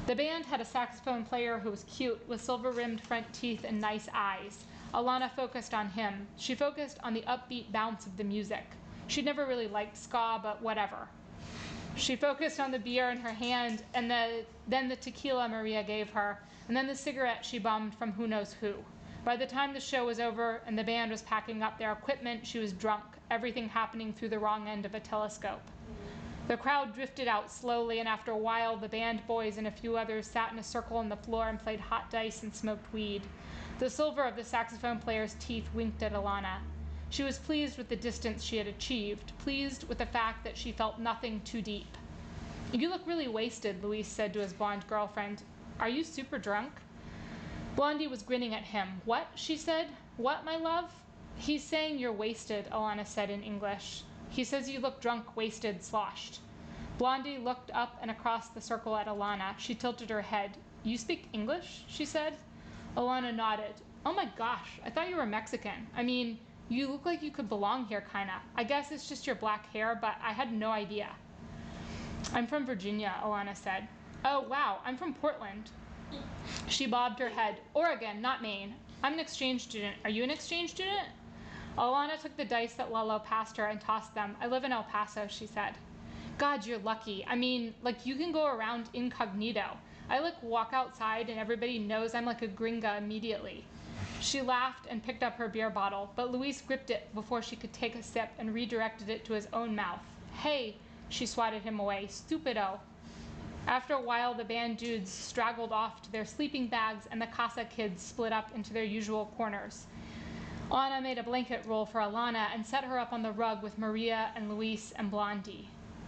The band had a saxophone player who was cute, with silver-rimmed front teeth and nice eyes. Alana focused on him. She focused on the upbeat bounce of the music. She'd never really liked ska, but whatever. She focused on the beer in her hand, and then the tequila Maria gave her, and then the cigarette she bummed from who knows who. By the time the show was over and the band was packing up their equipment, she was drunk, everything happening through the wrong end of a telescope. The crowd drifted out slowly, and after a while, the band boys and a few others sat in a circle on the floor and played hot dice and smoked weed. The silver of the saxophone player's teeth winked at Alana. She was pleased with the distance she had achieved, pleased with the fact that she felt nothing too deep. "You look really wasted," Luis said to his blonde girlfriend. "Are you super drunk?" Blondie was grinning at him. "What?" she said. "What, my love?" "He's saying you're wasted," Alana said in English. "He says you look drunk, wasted, sloshed." Blondie looked up and across the circle at Alana. She tilted her head. "You speak English?" she said. Alana nodded. "Oh my gosh, I thought you were Mexican. I mean, you look like you could belong here, kinda. I guess it's just your black hair, but I had no idea." "I'm from Virginia," Alana said. "Oh, wow, I'm from Portland." She bobbed her head. "Oregon, not Maine. I'm an exchange student. Are you an exchange student?" Alana took the dice that Lalo passed her and tossed them. "I live in El Paso," she said. "God, you're lucky. I mean, you can go around incognito. I walk outside and everybody knows I'm like a gringa immediately." She laughed and picked up her beer bottle, but Luis gripped it before she could take a sip and redirected it to his own mouth. "Hey, She swatted him away. Stupido. After a while, the band dudes straggled off to their sleeping bags, and the casa kids split up into their usual corners. Anna made a blanket roll for Alana and set her up on the rug with Maria and Luis and Blondie.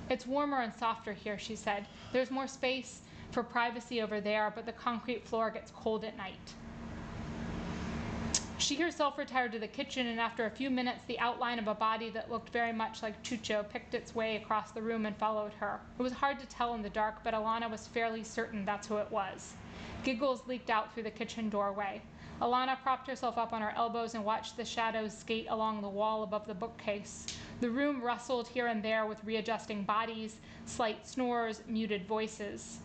It's warmer and softer here, she said. There's more space for privacy over there, but the concrete floor gets cold at night. She herself retired to the kitchen, and after a few minutes, the outline of a body that looked very much like Chucho picked its way across the room and followed her. It was hard to tell in the dark, but Alana was fairly certain that's who it was. Giggles leaked out through the kitchen doorway. Alana propped herself up on her elbows and watched the shadows skate along the wall above the bookcase. The room rustled here and there with readjusting bodies, slight snores, muted voices.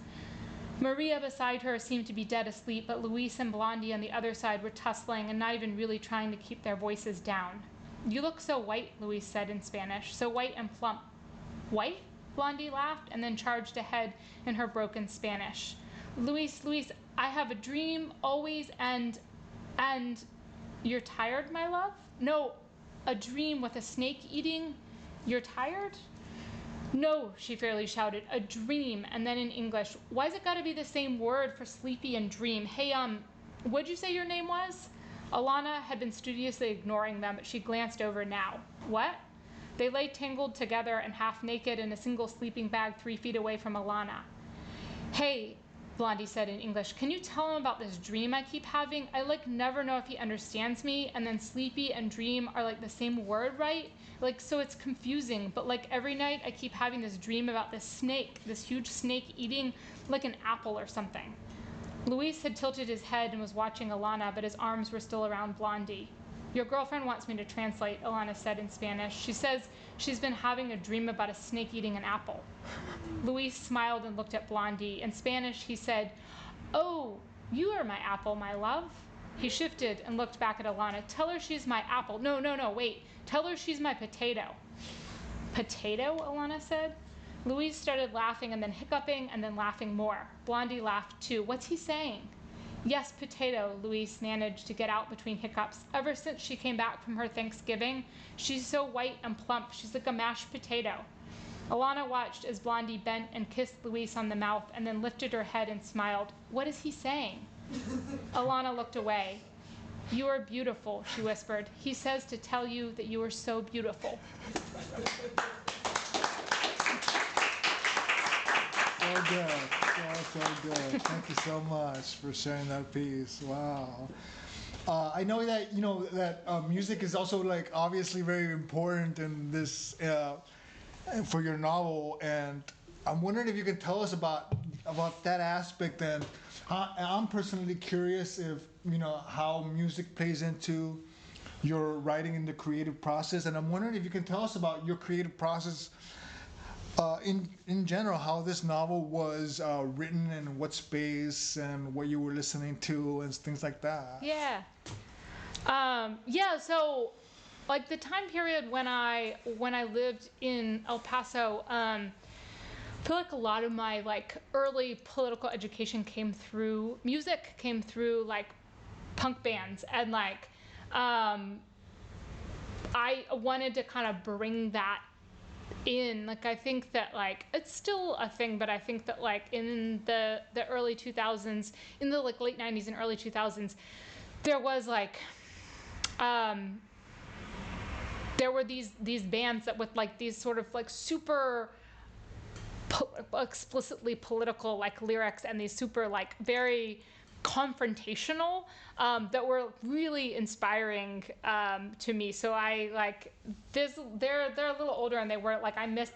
Maria beside her seemed to be dead asleep, but Luis and Blondie on the other side were tussling and not even really trying to keep their voices down. You look so white, Luis said in Spanish, so white and plump. White? Blondie laughed and then charged ahead in her broken Spanish. Luis, I have a dream always and you're tired, my love? No, a dream with a snake eating. You're tired? No, she fairly shouted, a dream, and then in English, why's it gotta be the same word for sleepy and dream? Hey, what'd you say your name was? Alana had been studiously ignoring them, but she glanced over now. What? They lay tangled together and half naked in a single sleeping bag 3 feet away from Alana. Hey, Blondie said in English, can you tell him about this dream I keep having? I never know if he understands me, and then sleepy and dream are the same word, right? So it's confusing, but every night I keep having this dream about this snake, this huge snake eating an apple or something. Luis had tilted his head and was watching Alana, but his arms were still around Blondie. Your girlfriend wants me to translate, Alana said in Spanish. She says she's been having a dream about a snake eating an apple. Luis smiled and looked at Blondie. In Spanish, he said, oh, you are my apple, my love. He shifted and looked back at Alana. Tell her she's my apple. No, wait. Tell her she's my potato. Potato, Alana said. Luis started laughing and then hiccuping and then laughing more. Blondie laughed too. What's he saying? Yes, potato, Luis managed to get out between hiccups. Ever since she came back from her Thanksgiving, she's so white and plump. She's like a mashed potato. Alana watched as Blondie bent and kissed Luis on the mouth and then lifted her head and smiled. What is he saying? Alana looked away. You are beautiful, she whispered. He says to tell you that you are so beautiful. So good. So good. Thank you so much for sharing that piece. Wow. I know that music is also obviously very important in this for your novel, and I'm wondering if you can tell us about that aspect. And I'm personally curious if how music plays into your writing in the creative process, and I'm wondering if you can tell us about your creative process in general, how this novel was written and what space and what you were listening to and things like that. Yeah. So the time period when I lived in El Paso, I feel like a lot of my early political education came through music, came through punk bands, and I wanted to kind of bring that in. I think that it's still a thing, but I think that in the early 2000s, in the late 90s and early 2000s, there was there were these bands that with these sort of super explicitly political lyrics and these super very confrontational that were really inspiring to me. So I they're a little older, and they were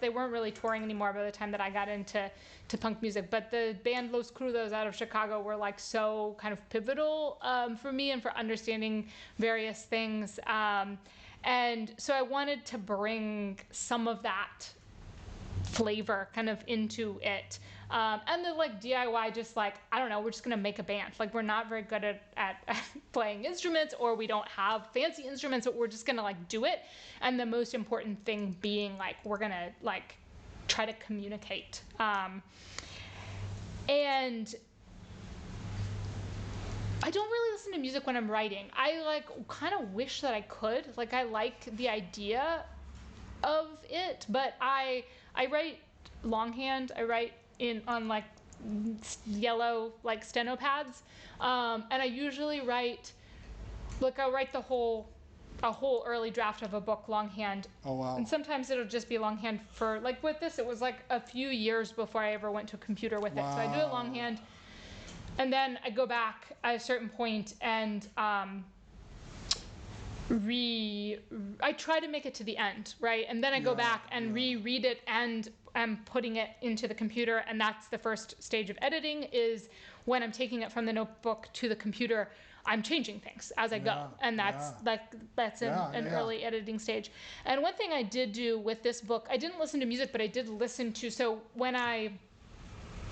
they weren't really touring anymore by the time that I got into punk music, but the band Los Crudos out of Chicago were so kind of pivotal for me and for understanding various things, and so I wanted to bring some of that flavor kind of into it. And the DIY, just I don't know, we're just gonna make a band. We're not very good at playing instruments, or we don't have fancy instruments, but we're just gonna do it. And the most important thing being we're gonna try to communicate. And I don't really listen to music when I'm writing. I kind of wish that I could. I like the idea of it, but I write longhand. I write on like yellow like steno pads, and I usually write, like I'll write a whole early draft of a book longhand. Oh wow. And sometimes it'll just be longhand for, like with this, it was like a few years before I ever went to a computer with it. So I do it longhand, and then I go back at a certain point and I try to make it to the end, right? And then I go back and reread it, and I'm putting it into the computer, and that's the first stage of editing, is when I'm taking it from the notebook to the computer, I'm changing things as I go. And that's an early editing stage. And one thing I did do with this book, I didn't listen to music, but I did listen to, so when I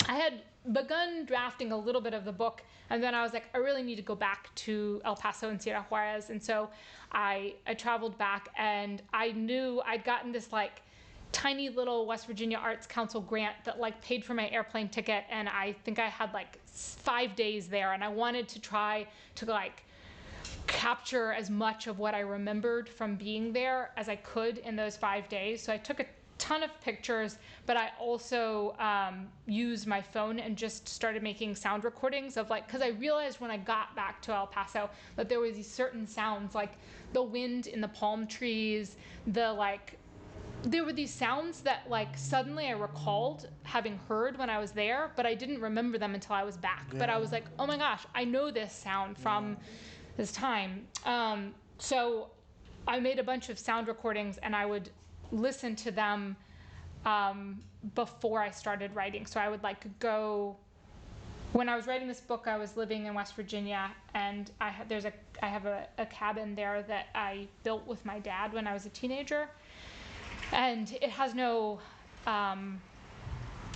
had begun drafting a little bit of the book, and then I was like, I really need to go back to El Paso and Sierra Juarez. And so I traveled back, and I knew I'd gotten this like tiny little West Virginia Arts Council grant that like paid for my airplane ticket, and I think I had like 5 days there, and I wanted to try to like capture as much of what I remembered from being there as I could in those 5 days. So I took a ton of pictures, but I also used my phone and just started making sound recordings of like, because I realized when I got back to El Paso that there were these certain sounds, like the wind in the palm trees, there were these sounds that like suddenly I recalled having heard when I was there, but I didn't remember them until I was back. But I was like, oh my gosh, I know this sound from this time. So I made a bunch of sound recordings, and I would listen to them before I started writing. So I would like go, when I was writing this book, I was living in West Virginia, and I have a cabin there that I built with my dad when I was a teenager. And it has no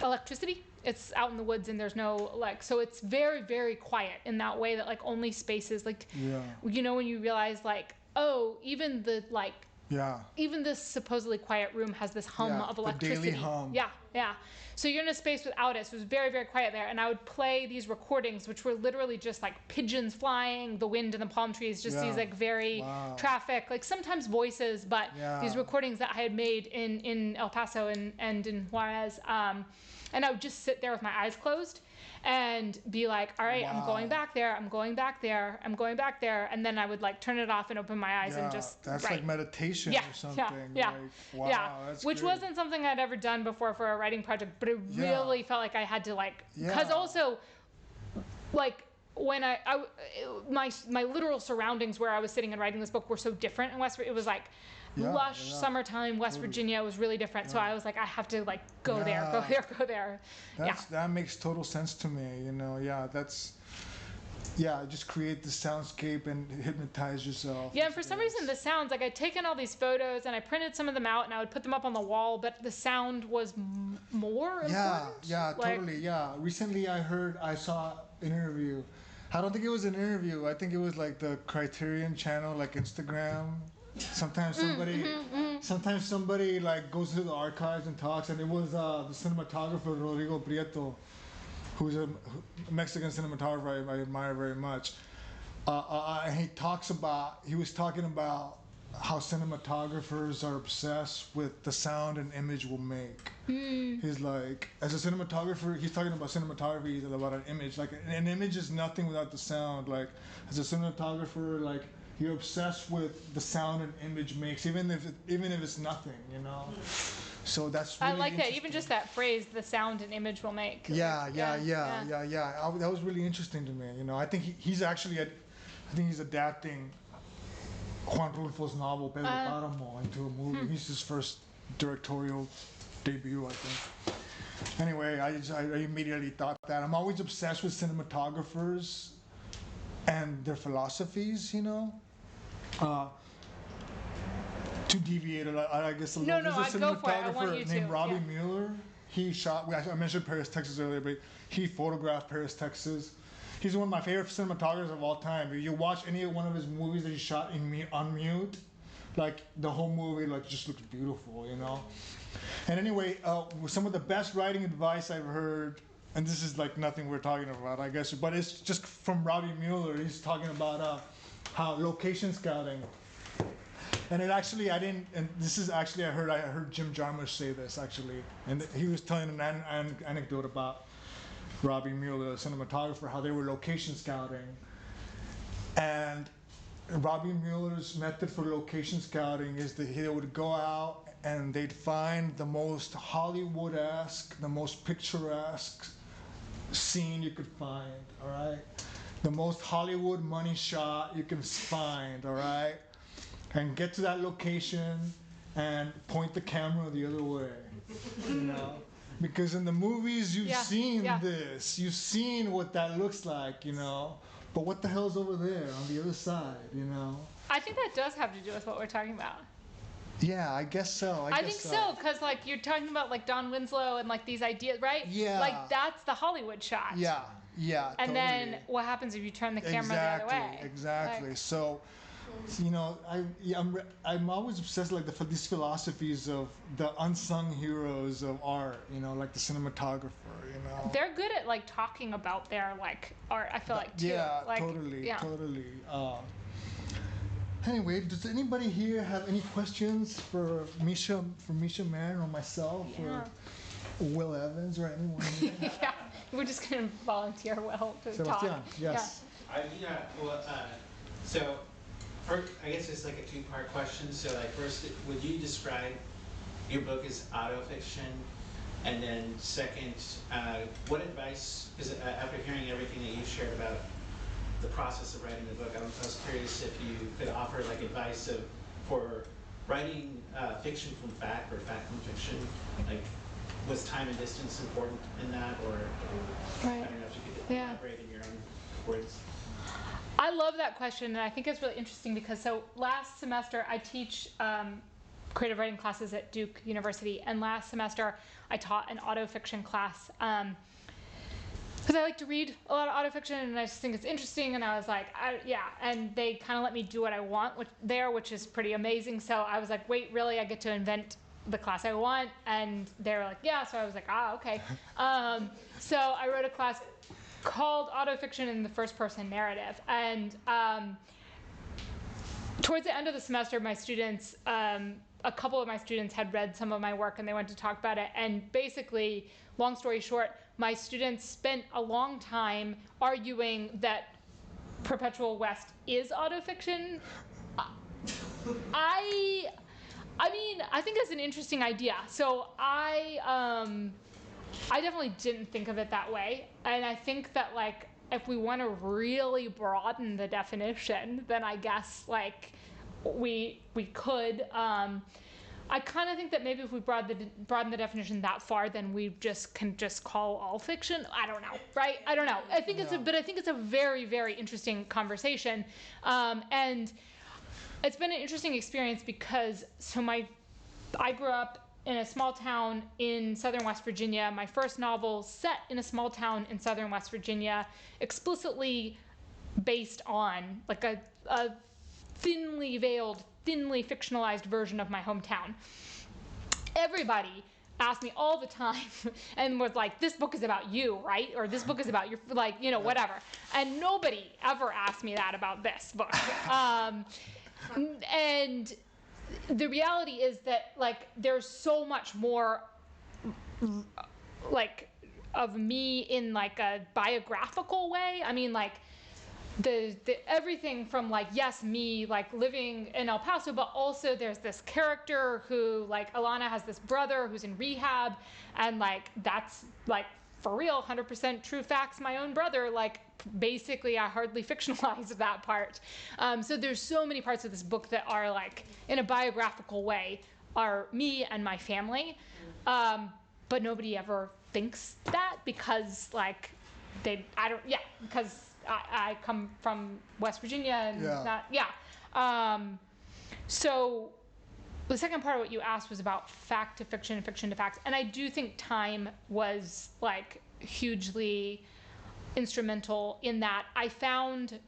electricity. It's out in the woods, and there's no so it's very, very quiet in that way, that like only spaces like, you know, when you realize like, oh, even the even this supposedly quiet room has this hum of electricity. The daily hum. Yeah. So you're in a space without it, so it was very, very quiet there. And I would play these recordings, which were literally just like pigeons flying, the wind in the palm trees, just these like very traffic, like sometimes voices, but these recordings that I had made in El Paso and in Juarez. And I would just sit there with my eyes closed and be like, all right, I'm going back there, I'm going back there, I'm going back there. And then I would like turn it off and open my eyes and just that's write. like meditation or something. That's which great. wasn't something I'd ever done before for a writing project, but it really felt like I had to like, because also like when my literal surroundings where I was sitting and writing this book were so different in West Virginia. It was like lush summertime West Virginia. It was really different. So I was like, I have to like go there. That makes total sense to me. You know, just create the soundscape and hypnotize yourself. Yeah, and for some reason the sounds, like I'd taken all these photos and I printed some of them out and I would put them up on the wall, but the sound was more important. Totally. Recently I saw an interview. I don't think it was an interview. I think it was like the Criterion channel, like Instagram. Sometimes somebody like goes to the archives and talks, and it was the cinematographer Rodrigo Prieto, who's a Mexican cinematographer I admire very much. He was talking about how cinematographers are obsessed with the sound an image will make. He's like, as a cinematographer, he's talking about cinematography, he's about an image. Like an image is nothing without the sound. Like as a cinematographer, like you're obsessed with the sound an image makes, even if it's nothing, you know. So that's really I like that. Even just that phrase, the sound an image will make. That was really interesting to me. You know, I think he's adapting Juan Rulfo's novel Pedro Páramo into a movie. He's his first directorial debut, I think. Anyway, I immediately thought that. I'm always obsessed with cinematographers and their philosophies, you know. To deviate, I guess a little. There's a cinematographer named Robbie Mueller. He shot. I mentioned Paris, Texas earlier, but he photographed Paris, Texas. He's one of my favorite cinematographers of all time. If you watch any one of his movies that he shot on mute, like the whole movie, like just looks beautiful, you know. And anyway, some of the best writing advice I've heard, and this is like nothing we're talking about, I guess, but it's just from Robbie Mueller. He's talking about how location scouting. And it actually, I didn't, and this is actually, I heard Jim Jarmusch say this actually, and he was telling an anecdote about Robbie Mueller, the cinematographer, how they were location scouting. And Robbie Mueller's method for location scouting is that he would go out and they'd find the most Hollywood-esque, the most picturesque scene you could find, all right? The most Hollywood money shot you can find, all right? And get to that location and point the camera the other way, you know? Because in the movies you've seen this, you've seen what that looks like, you know? But what the hell's over there on the other side, you know? I think that does have to do with what we're talking about. Yeah, I guess so. I think so, because like you're talking about like Don Winslow and like these ideas, right? Yeah. Like that's the Hollywood shot. Yeah, And totally. then what happens if you turn the camera the other way? Exactly. Like, so, you know, I'm always obsessed like these philosophies of the unsung heroes of art. You know, like the cinematographer. You know. they're good at like talking about their like art. I feel like too. Yeah, like, totally, yeah. totally. Anyway, does anybody here have any questions for Mesha Maren or myself or Will Evans or anyone here? Yeah, we're just gonna volunteer Will to Sebastian, talk. yes. So, I guess it's like a two-part question. So, like, first, would you describe your book as autofiction? And then second, what advice, because after hearing everything that you shared about the process of writing the book, I was curious if you could offer like advice for writing fiction from fact or fact from fiction. Like, was time and distance important in that, or I don't know if you could elaborate in your own words. I love that question, and I think it's really interesting because so last semester I teach creative writing classes at Duke University, and last semester I taught an autofiction class. Because I like to read a lot of autofiction, and I just think it's interesting, and I was like, and they kind of let me do what I want which is pretty amazing. So I was like, wait, really? I get to invent the class I want? And they were like, yeah. So I was like, okay. So I wrote a class called Autofiction in the First Person Narrative. And towards the end of the semester, my students, a couple of my students had read some of my work, and they went to talk about it. And basically, long story short, my students spent a long time arguing that Perpetual West is autofiction. I mean, I think it's an interesting idea. So I definitely didn't think of it that way. And I think that, like, if we want to really broaden the definition, then I guess, like, we could. I kind of think that maybe if we broaden the definition that far, then we can just call all fiction. I don't know, right? I don't know. I think but I think it's a very, very interesting conversation, and it's been an interesting experience because I grew up in a small town in southern West Virginia. My first novel set in a small town in southern West Virginia, explicitly based on like a thinly veiled, thinly fictionalized version of my hometown. Everybody asked me all the time and was like, this book is about you, right? Or this book is about your, like, you know, whatever. And nobody ever asked me that about this book. And the reality is that, like, there's so much more, like, of me in, like, a biographical way. I mean, like, the everything from, like, yes, me, like, living in El Paso, but also there's this character who, like, Alana has this brother who's in rehab, and, like, that's, like, for real, 100% true facts. My own brother, like, basically I hardly fictionalized that part. So there's so many parts of this book that are, like, in a biographical way, are me and my family. But nobody ever thinks that because, like, because I come from West Virginia and so the second part of what you asked was about fact to fiction, fiction to facts. And I do think time was, like, hugely instrumental in that. I found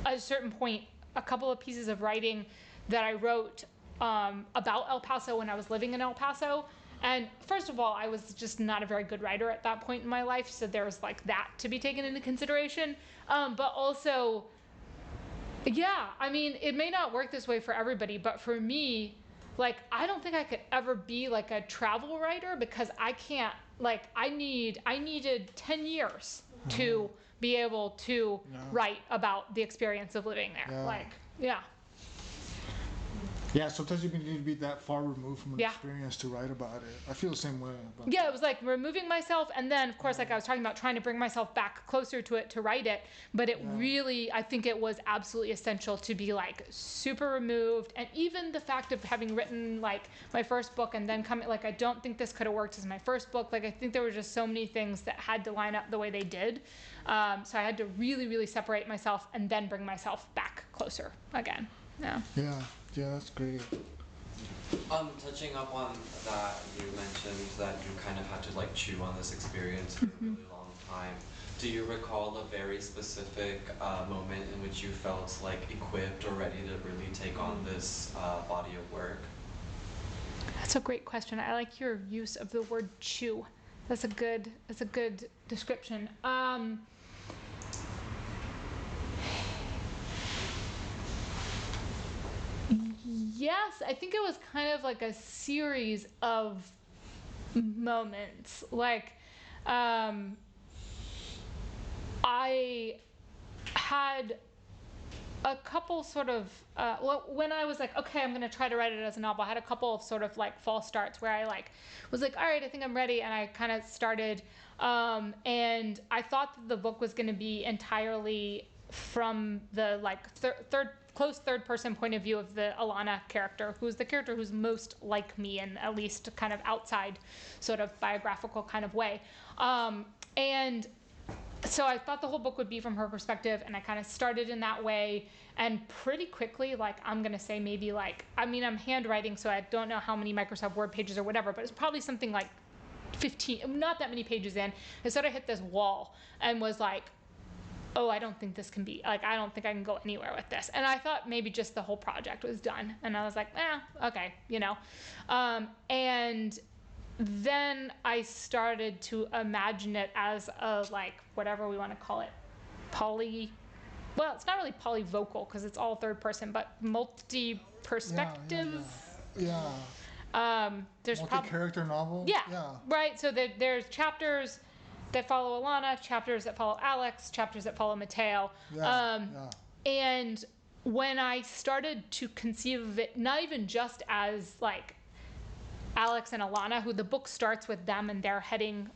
at a certain point a couple of pieces of writing that I wrote about El Paso when I was living in El Paso. And first of all, I was just not a very good writer at that point in my life, so there was, like, that to be taken into consideration. But also, Yeah, I mean, it may not work this way for everybody, but for me, like, I don't think I could ever be like a travel writer because I can't, like, I needed 10 years to be able to write about the experience of living there. Yeah. Like, yeah. Yeah, sometimes you need to be that far removed from an Yeah. experience to write about it. I feel the same way. Yeah, it was like removing myself, and then of course, like I was talking about, trying to bring myself back closer to it to write it. But it really, I think it was absolutely essential to be like super removed. And even the fact of having written like my first book and then coming, like, I don't think this could have worked as my first book. Like, I think there were just so many things that had to line up the way they did. So I had to really, really separate myself and then bring myself back closer again. Yeah. Yeah, that's great. Touching up on that, you mentioned that you kind of had to like chew on this experience for a really long time. Do you recall a very specific moment in which you felt like equipped or ready to really take on this body of work? That's a great question. I like your use of the word chew. That's a good description. Yes, I think it was kind of like a series of moments. Like, I had a couple sort of, when I was like, okay, I'm gonna try to write it as a novel, I had a couple of sort of like false starts where I like was like, all right, I think I'm ready, and I kind of started, and I thought that the book was gonna be entirely from the like close third person point of view of the Alana character, who's the character who's most like me in at least kind of outside sort of biographical kind of way. And so I thought the whole book would be from her perspective, and I kind of started in that way, and pretty quickly, like, I'm gonna say maybe like, I mean, I'm handwriting, so I don't know how many Microsoft Word pages or whatever, but it's probably something like 15, not that many pages in, I sort of hit this wall and was like, oh, I don't think this can be, like, I don't think I can go anywhere with this. And I thought maybe just the whole project was done. And I was like, okay, you know. And then I started to imagine it as a, like, whatever we want to call it, well, it's not really polyvocal because it's all third person, but multi-perspective. There's multi-character novel. Yeah, right. So there's chapters that follow Alana, chapters that follow Alex, chapters that follow Mateo. And when I started to conceive of it, not even just as like Alex and Alana, who the book starts with them and they're heading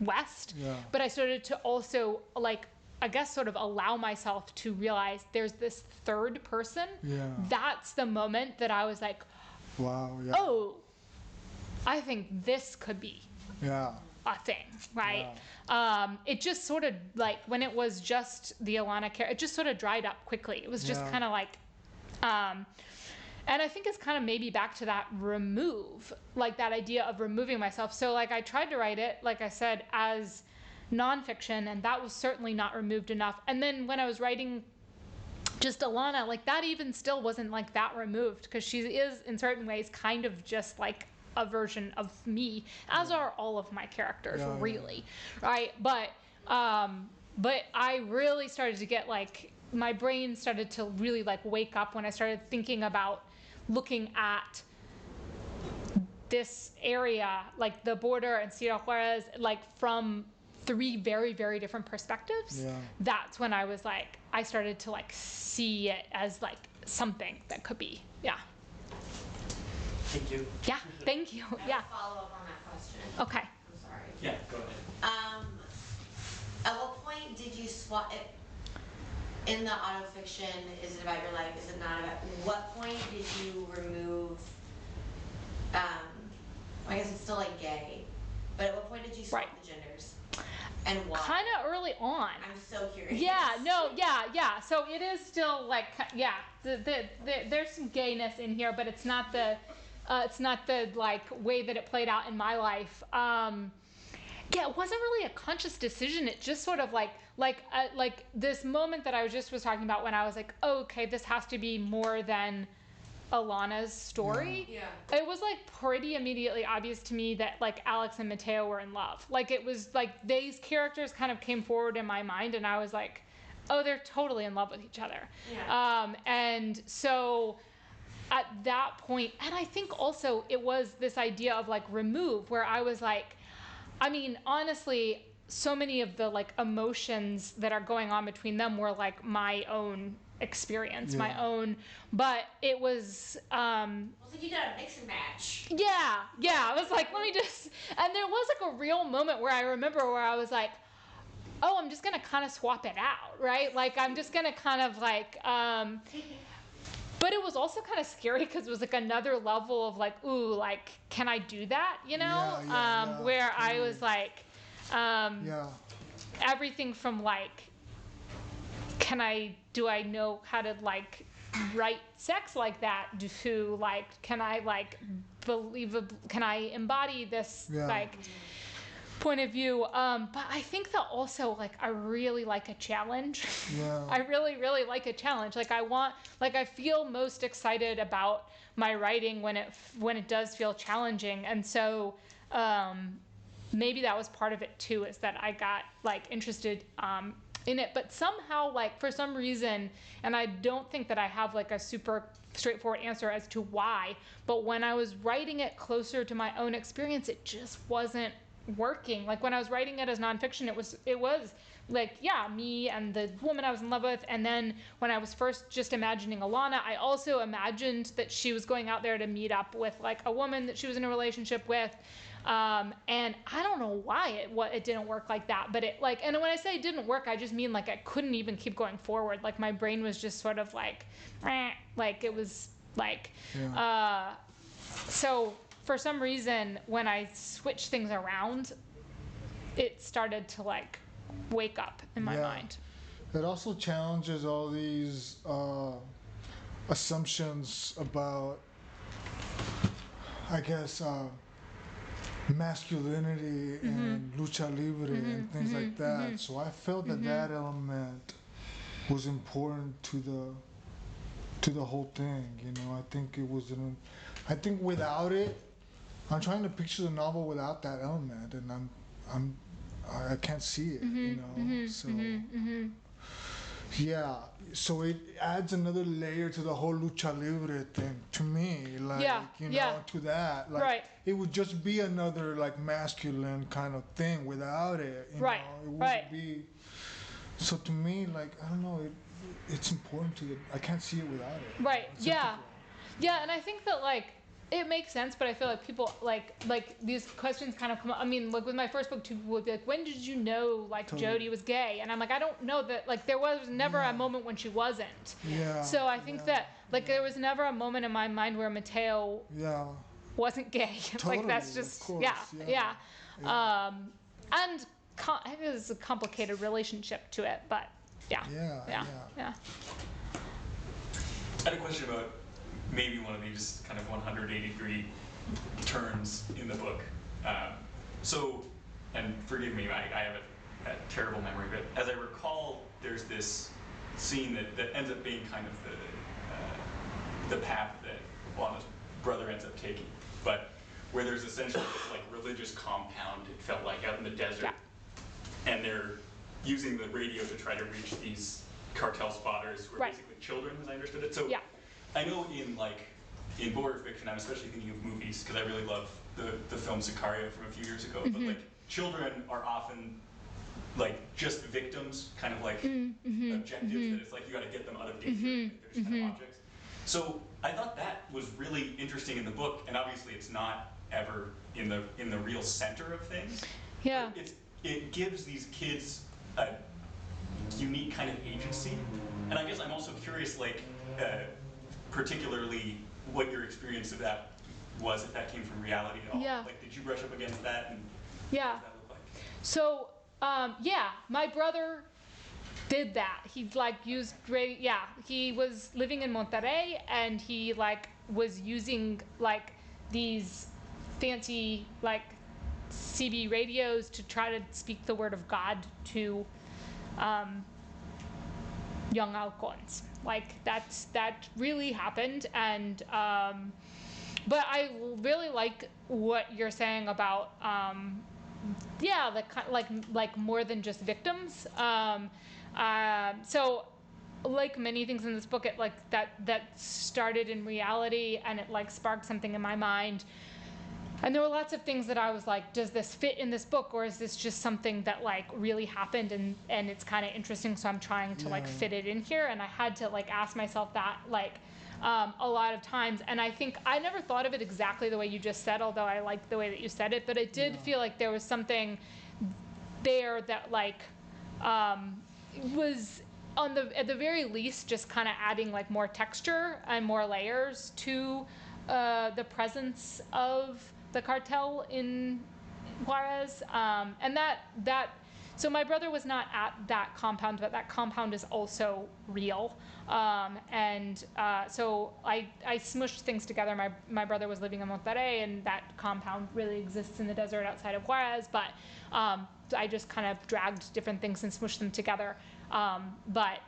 west, but I started to also, like, I guess sort of allow myself to realize there's this third person. That's the moment that I was like, wow, oh, I think this could be a thing, right? It just sort of, like, when it was just the Alana character, it just sort of dried up quickly. It was just kind of like, and I think it's kind of maybe back to that like that idea of removing myself. So, like, I tried to write it, like I said, as nonfiction, and that was certainly not removed enough. And then when I was writing just Alana, like, that even still wasn't like that removed, because she is in certain ways kind of just like a version of me, as are all of my characters, really, right? But I really started to get, like, my brain started to really like wake up when I started thinking about looking at this area, like the border and Ciudad Juarez, like from 3 very, very different perspectives. That's when I was like, I started to like see it as like something that could be, Thank you. Yeah, thank you. I have a follow-up on that question. Okay. I'm sorry. Yeah, go ahead. At what point did you swap it? In the autofiction, is it about your life? Is it not about? What point did you remove? I guess it's still like gay, but at what point did you swap the genders? And why? Kind of early on. I'm so curious. Yeah. So it is still like, there's some gayness in here, but it's not the like way that it played out in my life. It wasn't really a conscious decision. It just sort of like this moment that I was talking about when I was like, oh, okay, this has to be more than Alana's story. It was like pretty immediately obvious to me that like Alex and Mateo were in love. Like, it was like these characters kind of came forward in my mind, and I was like, oh, they're totally in love with each other. Yeah. And so at that point, and I think also it was this idea of like remove, where I was like, I mean, honestly, so many of the like emotions that are going on between them were like my own experience, my own, but it was, Well, it's like you did a mix and match. yeah, I was like, let me just, and there was like a real moment where I remember where I was like, oh, I'm just gonna kind of swap it out, right? Like, I'm just gonna kind of like, but it was also kind of scary because it was like another level of like, ooh, like, can I do that? You know, where I was like, everything from like, do I know how to like write sex like that? To like, can I like can I embody this like point of view? But I think that also like I really like a challenge. I really like a challenge. Like I feel most excited about my writing when it does feel challenging. And so maybe that was part of it too, is that I got like interested in it, but somehow like for some reason, and I don't think that I have like a super straightforward answer as to why, but when I was writing it closer to my own experience, it just wasn't working. Like when I was writing it as nonfiction, it was like, yeah, me and the woman I was in love with. And then when I was first just imagining Alana, I also imagined that she was going out there to meet up with like a woman that she was in a relationship with. And I don't know why it didn't work like that, but it like, and when I say it didn't work, I just mean like I couldn't even keep going forward. Like my brain was just sort of like it was like, so for some reason, when I switched things around, it started to like wake up in my mind. It also challenges all these assumptions about, I guess, masculinity and lucha libre and things like that. So I felt that that element was important to the whole thing. You know, I think it was I think without it, I'm trying to picture the novel without that element, and I can't see it. You know, so. Yeah, so it adds another layer to the whole lucha libre thing to me, like, you know, to that, like, it would just be another, like, masculine kind of thing without it, you know, it wouldn't be, so to me, like, I don't know, it's important to it, I can't see it without it. Right, yeah, and I think that, like, it makes sense, but I feel like people like these questions kind of come up. I mean, like with my first book, people would be like, "When did you know like Jodie was gay?" And I'm like, I don't know that. Like there was never a moment when she wasn't. Yeah. So I think that like there was never a moment in my mind where Mateo wasn't gay. Totally, like that's just of course, and it was a complicated relationship to it, but yeah. I had a question about maybe one of these kind of 180-degree turns in the book. So, and forgive me, I have a terrible memory, but as I recall, there's this scene that ends up being kind of the path that Alana's brother ends up taking, but where there's essentially this like religious compound, it felt like, out in the desert, and they're using the radio to try to reach these cartel spotters who are basically children, as I understood it. So I know in border fiction, I'm especially thinking of movies, because I really love the film Sicario from a few years ago, but like children are often like just victims, kind of like objectives, that it's like you gotta get them out of danger, like they're just kind of objects. So I thought that was really interesting in the book, and obviously it's not ever in the real center of things. Yeah. It gives these kids a unique kind of agency, and I guess I'm also curious, like, particularly what your experience of that was, if that came from reality at all. Like, did you brush up against that, and what does that look like? So, my brother did that. He like used he was living in Monterrey, and he like was using like these fancy like CB radios to try to speak the word of God to young halcons. Like that really happened, and but I really like what you're saying about like more than just victims. So like many things in this book, it like that started in reality, and it like sparked something in my mind. And there were lots of things that I was like, does this fit in this book, or is this just something that like really happened and it's kind of interesting, so I'm trying to like fit it in here. And I had to like ask myself that like a lot of times. And I think I never thought of it exactly the way you just said, although I liked the way that you said it, but it did feel like there was something there that like was at the very least just kind of adding like more texture and more layers to the presence of the cartel in Juarez, and that so my brother was not at that compound, but that compound is also real, and so I smushed things together. My brother was living in Monterrey, and that compound really exists in the desert outside of Juarez, but I just kind of dragged different things and smushed them together. But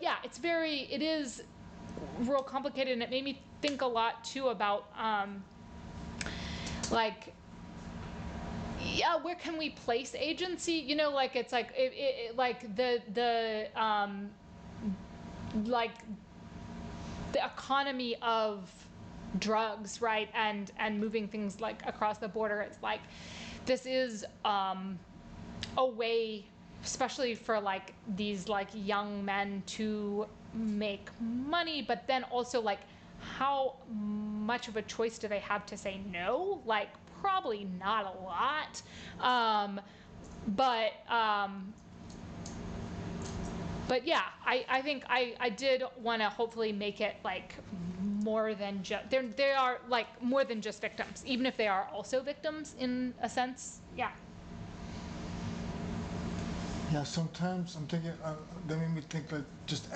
yeah, it is real complicated, and it made me think a lot too about like, yeah, where can we place agency? You know, like it's like like the like the economy of drugs, right, and moving things like across the border. It's like this is a way, especially for like these like young men, to make money, but then also like how much of a choice do they have to say no? Like probably not a lot. But yeah, I think I did want to hopefully make it like more than just they are like more than just victims, even if they are also victims in a sense. Yeah. Yeah, sometimes I'm thinking, that made me think like just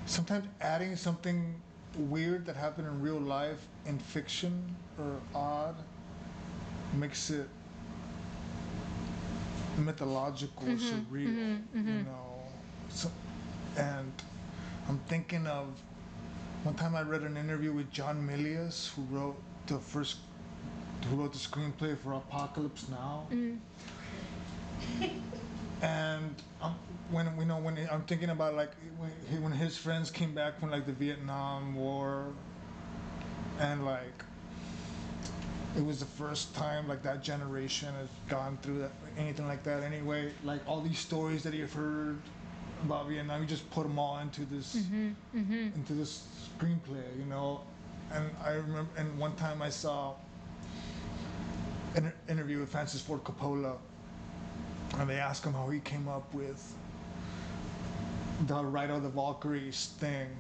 sometimes adding something weird that happened in real life in fiction or odd makes it mythological, surreal, you know. So, and I'm thinking of one time I read an interview with John Milius, who wrote the screenplay for Apocalypse Now. And I'm thinking about like when his friends came back from like the Vietnam War, and like it was the first time like that generation has gone through that, anything like that anyway. Like all these stories that you've heard about Vietnam, you just put them all into this into this screenplay, you know. And I remember, and one time I saw an interview with Francis Ford Coppola. And they ask him how he came up with the Ride of the Valkyries thing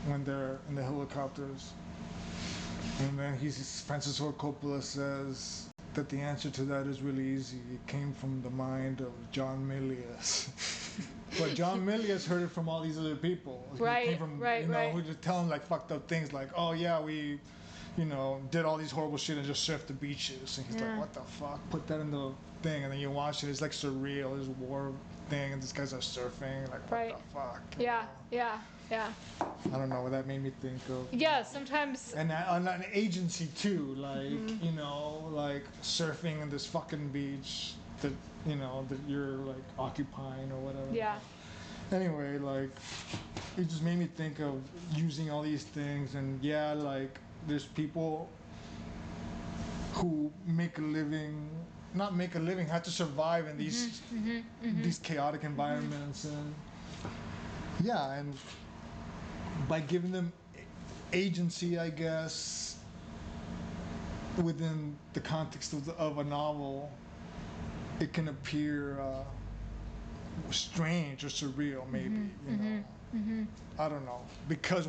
when they're in the helicopters. And then Francis Ford Coppola says that the answer to that is really easy. It came from the mind of John Milius. But John Milius heard it from all these other people. Right, It came from, right, you know, right. who just tell him like fucked up things like, oh yeah, we, you know, did all these horrible shit and just surfed the beaches. And he's like, what the fuck? Put that in the thing. And then you watch it, it's like surreal. This war thing, and these guys are surfing. Like, what the fuck? You know? Yeah. I don't know what that made me think of. Yeah, sometimes. And on an agency too, like, you know, like surfing in this fucking beach that, you know, that you're like occupying or whatever. Yeah. Anyway, like, it just made me think of using all these things, and yeah, like, there's people who have to survive in these these chaotic environments, and yeah, and by giving them agency, I guess, within the context of a novel, it can appear strange or surreal, maybe, you know. I don't know, because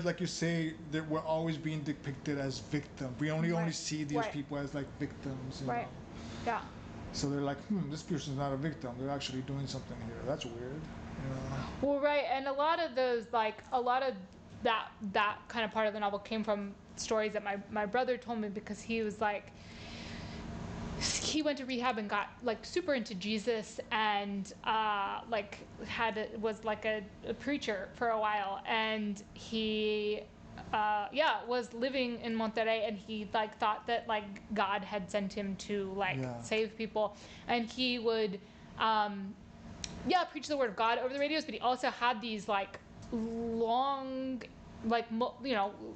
like you say, that we're always being depicted as victims. We only see these people as like victims, you know. Yeah. So they're like, this person's not a victim. They're actually doing something here. That's weird, you know. Well, right, and a lot of that kind of part of the novel came from stories that my brother told me, because he was like, he went to rehab and got like super into Jesus, and like was like a preacher for a while, and he was living in Monterrey, and he like thought that like God had sent him to like save people, and he would preach the word of God over the radios, but he also had these like long, like,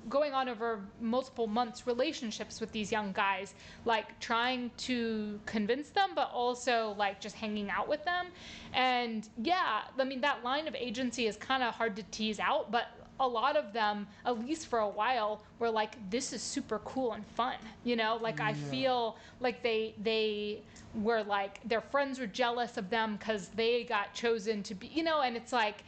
going on over multiple months relationships with these young guys, like trying to convince them, but also like just hanging out with them. And yeah, I mean, that line of agency is kind of hard to tease out, but a lot of them, at least for a while, were like, this is super cool and fun, like I feel like they were like, their friends were jealous of them because they got chosen to be, and it's like,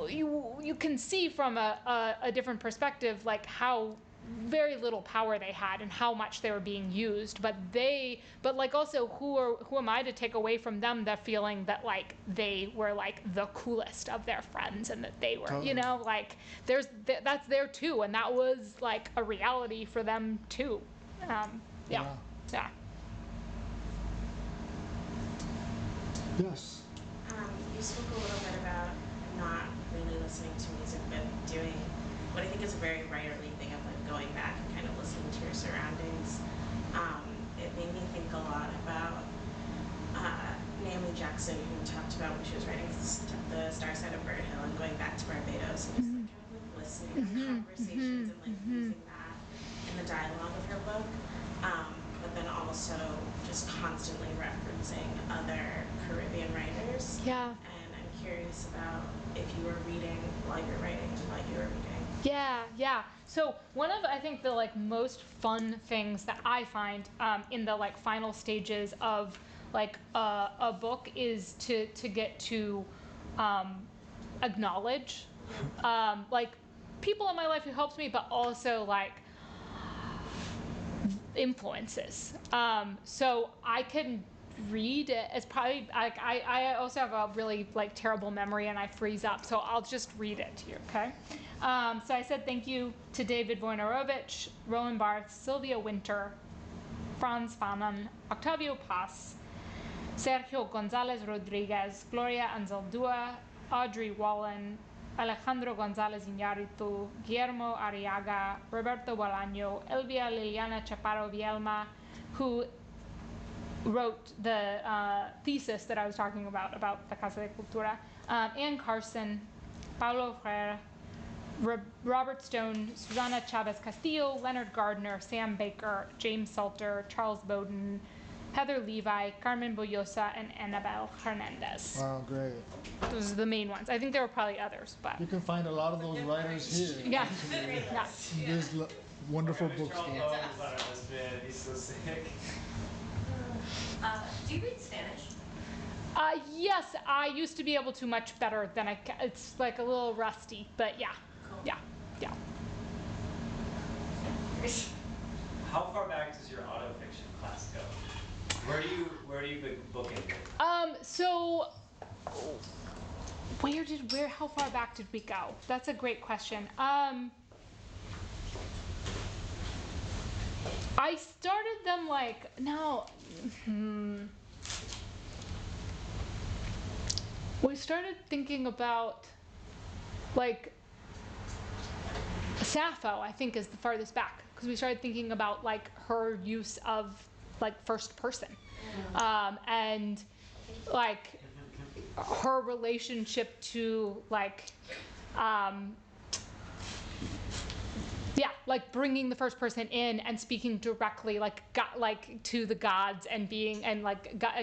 you can see from a different perspective like how very little power they had and how much they were being used, but like also who am I to take away from them that feeling that like they were like the coolest of their friends and that they were like that's there too, and that was like a reality for them too. Yeah. Yes. You spoke a little bit about not really listening to music, but doing what I think is a very writerly thing of like going back and kind of listening to your surroundings. It made me think a lot about Naomi Jackson, who talked about when she was writing The Star Side of Bird Hill and going back to Barbados and just like kind of like listening to conversations and like using that in the dialogue of her book. But then also just constantly referencing other Caribbean writers. Yeah. And I'm curious about if you were reading while you're writing and while you were reading. Yeah. So one of, I think, the like most fun things that I find in the like final stages of like a book is to get to acknowledge like people in my life who helped me, but also like influences. So I can read it. It's probably like I also have a really like terrible memory and I freeze up, so I'll just read it to you, okay? So I said thank you to David Wojnarowicz, Roland Barthes, Sylvia Winter, Franz Fanon, Octavio Paz, Sergio Gonzalez Rodriguez, Gloria Anzaldúa, Audrey Wallen, Alejandro González Iñárritu, Guillermo Arriaga, Roberto Bolaño, Elvia Liliana Chaparro Vielma, who wrote the thesis that I was talking about the Casa de Cultura, Ann Carson, Paulo Freire, Robert Stone, Susana Chavez Castillo, Leonard Gardner, Sam Baker, James Salter, Charles Bowden, Heather Levi, Carmen Boyosa, and Annabelle Hernandez. Wow, great. Those are the main ones. I think there were probably others, but You can find a lot of those writers here. yeah. There's wonderful books Charles there. Bowen's on our list, man. He's so sick. Do you read Spanish? Yes, I used to be able to much better than it's like a little rusty, but yeah. Cool. Yeah. How far back does your autofiction class go? Where do you book it? So how far back did we go? That's a great question. I started them we started thinking about like Sappho, I think, is the farthest back, because we started thinking about like her use of like first person, and like her relationship to like like bringing the first person in and speaking directly like to the gods and being and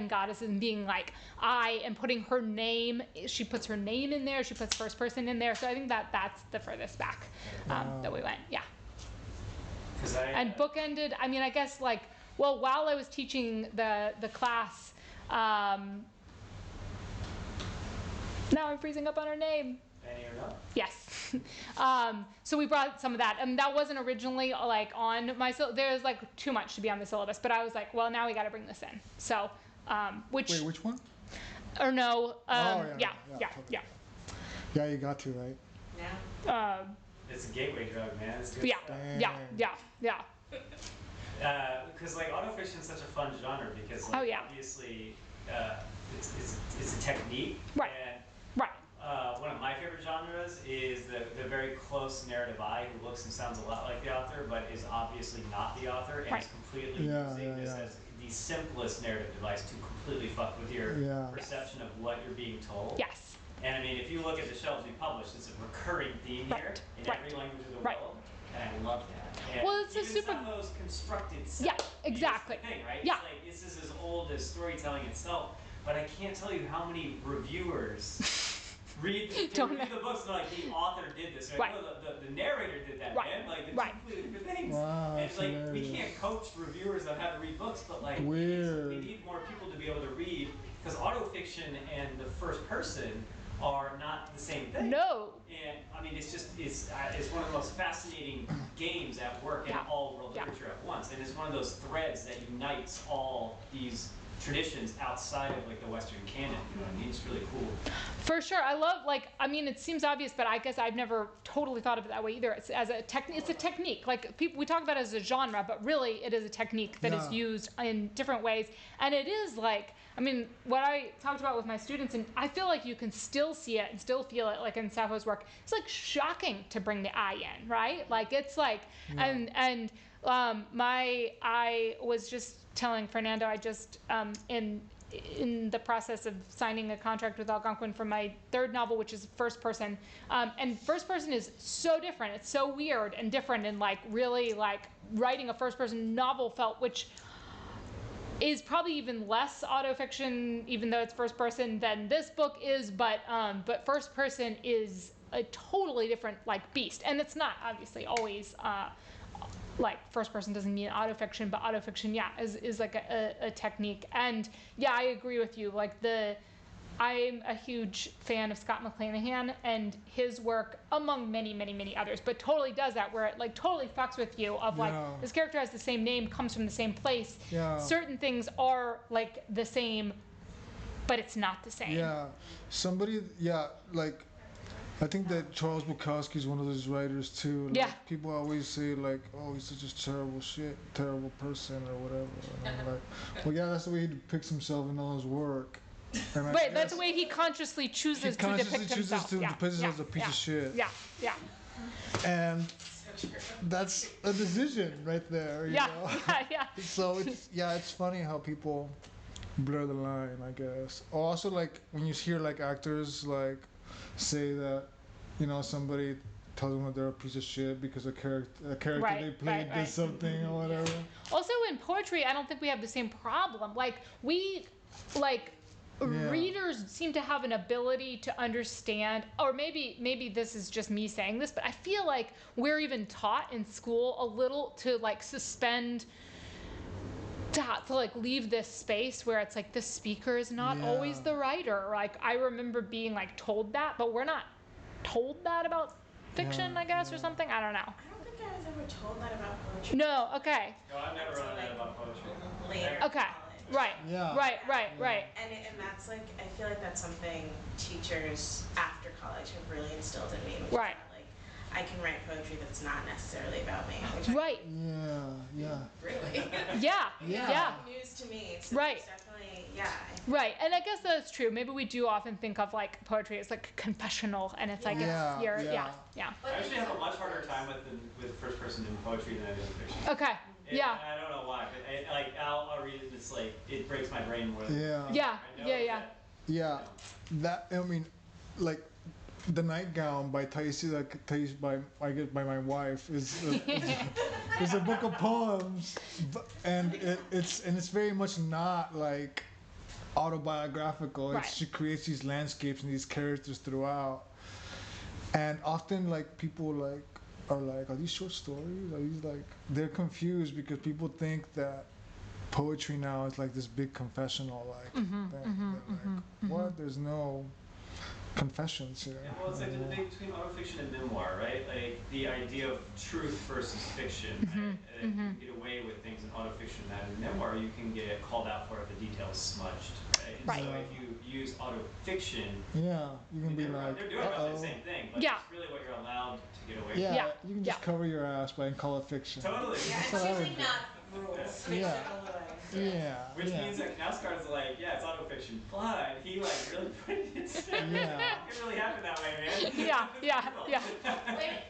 goddesses and being like I, and putting her name, she puts her name in there, she puts first person in there, so I think that's the furthest back that we went. And bookended, I mean, I guess like, well, while I was teaching the class, now I'm freezing up on her name. Fanny or not? Yes. So we brought some of that, and that wasn't originally like on my there's like too much to be on the syllabus, but I was like, well, now we got to bring this in. So, which one? Or no? Totally. Yeah, you got to, right? Yeah. It's a gateway drug, man. It's good Yeah. stuff. Yeah. Because like autofiction is such a fun genre because like, obviously it's a technique, Right. and Right. one of my favorite genres is the very close narrative eye who looks and sounds a lot like the author, but is obviously not the author, and is completely using this as the simplest narrative device to completely fuck with your perception of what you're being told. Yes. And I mean, if you look at the shelves we published, it's a recurring theme here in every language of the world, and I love that. And well, it's a super. Sappho's constructed set. Yeah, exactly. Is the thing, right? Yeah. It's like, this is as old as storytelling itself, but I can't tell you how many reviewers read the books and they're like, the author did this, right? No, the narrator did that, man. Like, they're completely different things. Wow, and it's like, we can't coach reviewers on how to read books, but like, we need more people to be able to read, because autofiction and the first person are not the same thing. No. And I mean, it's one of the most fascinating games at work in all world literature at once, and it's one of those threads that unites all these traditions outside of like the Western canon. You know what I mean? It's really cool. For sure, I love I mean, it seems obvious, but I guess I've never totally thought of it that way either. It's as a it's a technique. Like we talk about it as a genre, but really it is a technique that is used in different ways, and it is like. I mean, what I talked about with my students, and I feel like you can still see it and still feel it, like in Sappho's work. It's like shocking to bring the eye in, right? Like it's like, I was just telling Fernando, I just in the process of signing a contract with Algonquin for my third novel, which is first person, and first person is so different. It's so weird and different, and like really like writing a first person novel felt which. Is probably even less autofiction, even though it's first person, than this book is. But first person is a totally different like beast, and it's not obviously always like first person doesn't mean autofiction, but autofiction is like a technique. And I agree with you. Like I'm a huge fan of Scott McClanahan and his work, among many, many, many others, but totally does that, where it like totally fucks with you of like, this character has the same name, comes from the same place. Yeah. Certain things are like the same, but it's not the same. Yeah. Like, I think that Charles Bukowski is one of those writers too. Like, people always say like, oh, he's such a terrible person or whatever. And I'm like, well, that's the way he depicts himself in all his work. Right, that's the way he consciously chooses to depict himself. Depict himself as a piece of shit. Yeah. And that's a decision right there. You know? Yeah. So it's funny how people blur the line, I guess. Also, like when you hear like actors like say that, somebody tells them that they're a piece of shit because a character they played did something or whatever. Also, in poetry, I don't think we have the same problem. Like readers seem to have an ability to understand, or maybe this is just me saying this, but I feel like we're even taught in school a little to like suspend, to like leave this space where it's like the speaker is not always the writer. Like I remember being like told that, but we're not told that about fiction, I guess, or something. I don't know. I don't think I was ever told that about poetry. No, okay. No, I've never read that about poetry. Later. Okay. Right. Yeah. Right. And that's like, I feel like that's something teachers after college have really instilled in me. Which is that, like, I can write poetry that's not necessarily about me. Which Yeah. Really? Yeah. News to me. So right. It's definitely, Right, and I guess that's true. Maybe we do often think of like poetry as like confessional, and it's like Yeah. I actually have a much harder time with first person in poetry than I do in fiction. Okay. And I don't know why, but I'll read it and it's like, it breaks my brain more than That, I mean, like, The Nightgown by by my wife is a book of poems, and it's very much not like autobiographical. Right. She creates these landscapes and these characters throughout, and often like people like are like, are these short stories? Are these like, they're confused because people think that poetry now is like this big confessional thing. What? There's no confessions here. Yeah, well, it's like the debate between autofiction and memoir, right? Like the idea of truth versus fiction. Right? You can get away with things in autofiction that in memoir you can get called out for if the details smudged, right? So if you use autofiction, you can be like, they're doing about the same thing, but it's really what you're allowed to get away with. You can just cover your ass by and call it fiction. Totally. Yeah, it's usually not rules. Yeah. Which yeah. means that Knausgaard's like, yeah, it's autofiction, but he like really put it in. Yeah. It really happened that way, man. Yeah, yeah, yeah. Wait,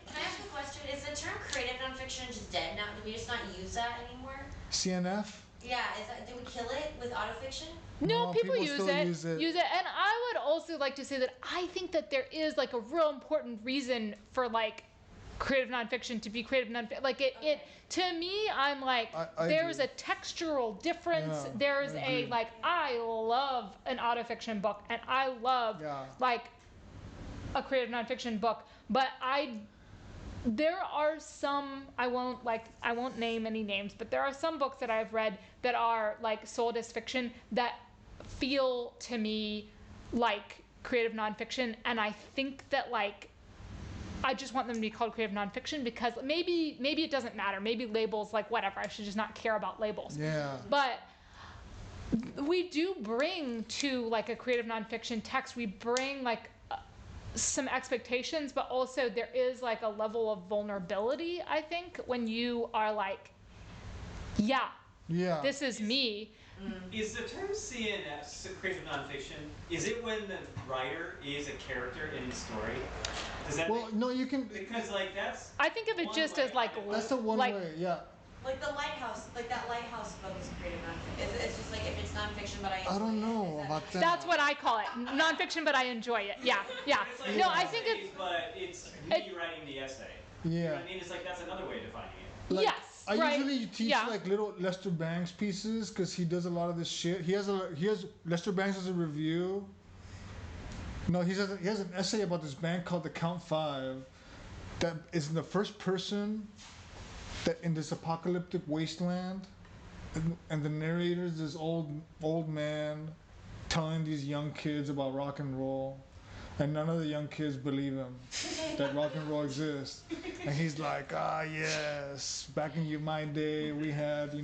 can I ask a question? Is the term creative nonfiction just dead now? Do we just not use that anymore? CNF? Yeah, did we kill it with autofiction? No, people use still it. use it. And I would also like to say that I think that there is like a real important reason for like creative nonfiction to be creative nonfiction. Like it to me, I'm like, I there's agree. a textural difference. Yeah, There's I a agree. like, I love an autofiction book, and I love like a creative nonfiction book, but there are some, I won't name any names, but there are some books that I've read that are like sold as fiction that feel to me like creative nonfiction, and I think that like I just want them to be called creative nonfiction because maybe it doesn't matter. Maybe labels, like whatever, I should just not care about labels. Yeah. But we do bring to like a creative nonfiction text, we bring like some expectations, but also there is like a level of vulnerability, I think, when you are like, yeah, this is me. Is the term CNF, creative nonfiction, is it when the writer is a character in the story? Does that No, you can. because like that's I think of it just as like That's the one like, way. Yeah. Like the lighthouse, like that lighthouse book is creative nonfiction. It's just like if it's nonfiction, but I enjoy I don't it. know Is about that. that's what I call it, nonfiction, but I enjoy it. Yeah. it's like No, an I think essay, it's but it's me writing the essay. You know Yeah. what I mean? It's like that's another way of defining it. Like, yes. I right. usually teach yeah. like little Lester Bangs pieces because he does a lot of this shit. He has Lester Bangs has a review. No, he has an essay about this band called the Count Five, that is in the first person, that in this apocalyptic wasteland, and the narrator is this old man telling these young kids about rock and roll. And none of the young kids believe him that rock and roll exists. And he's like, yes, back in my day we had,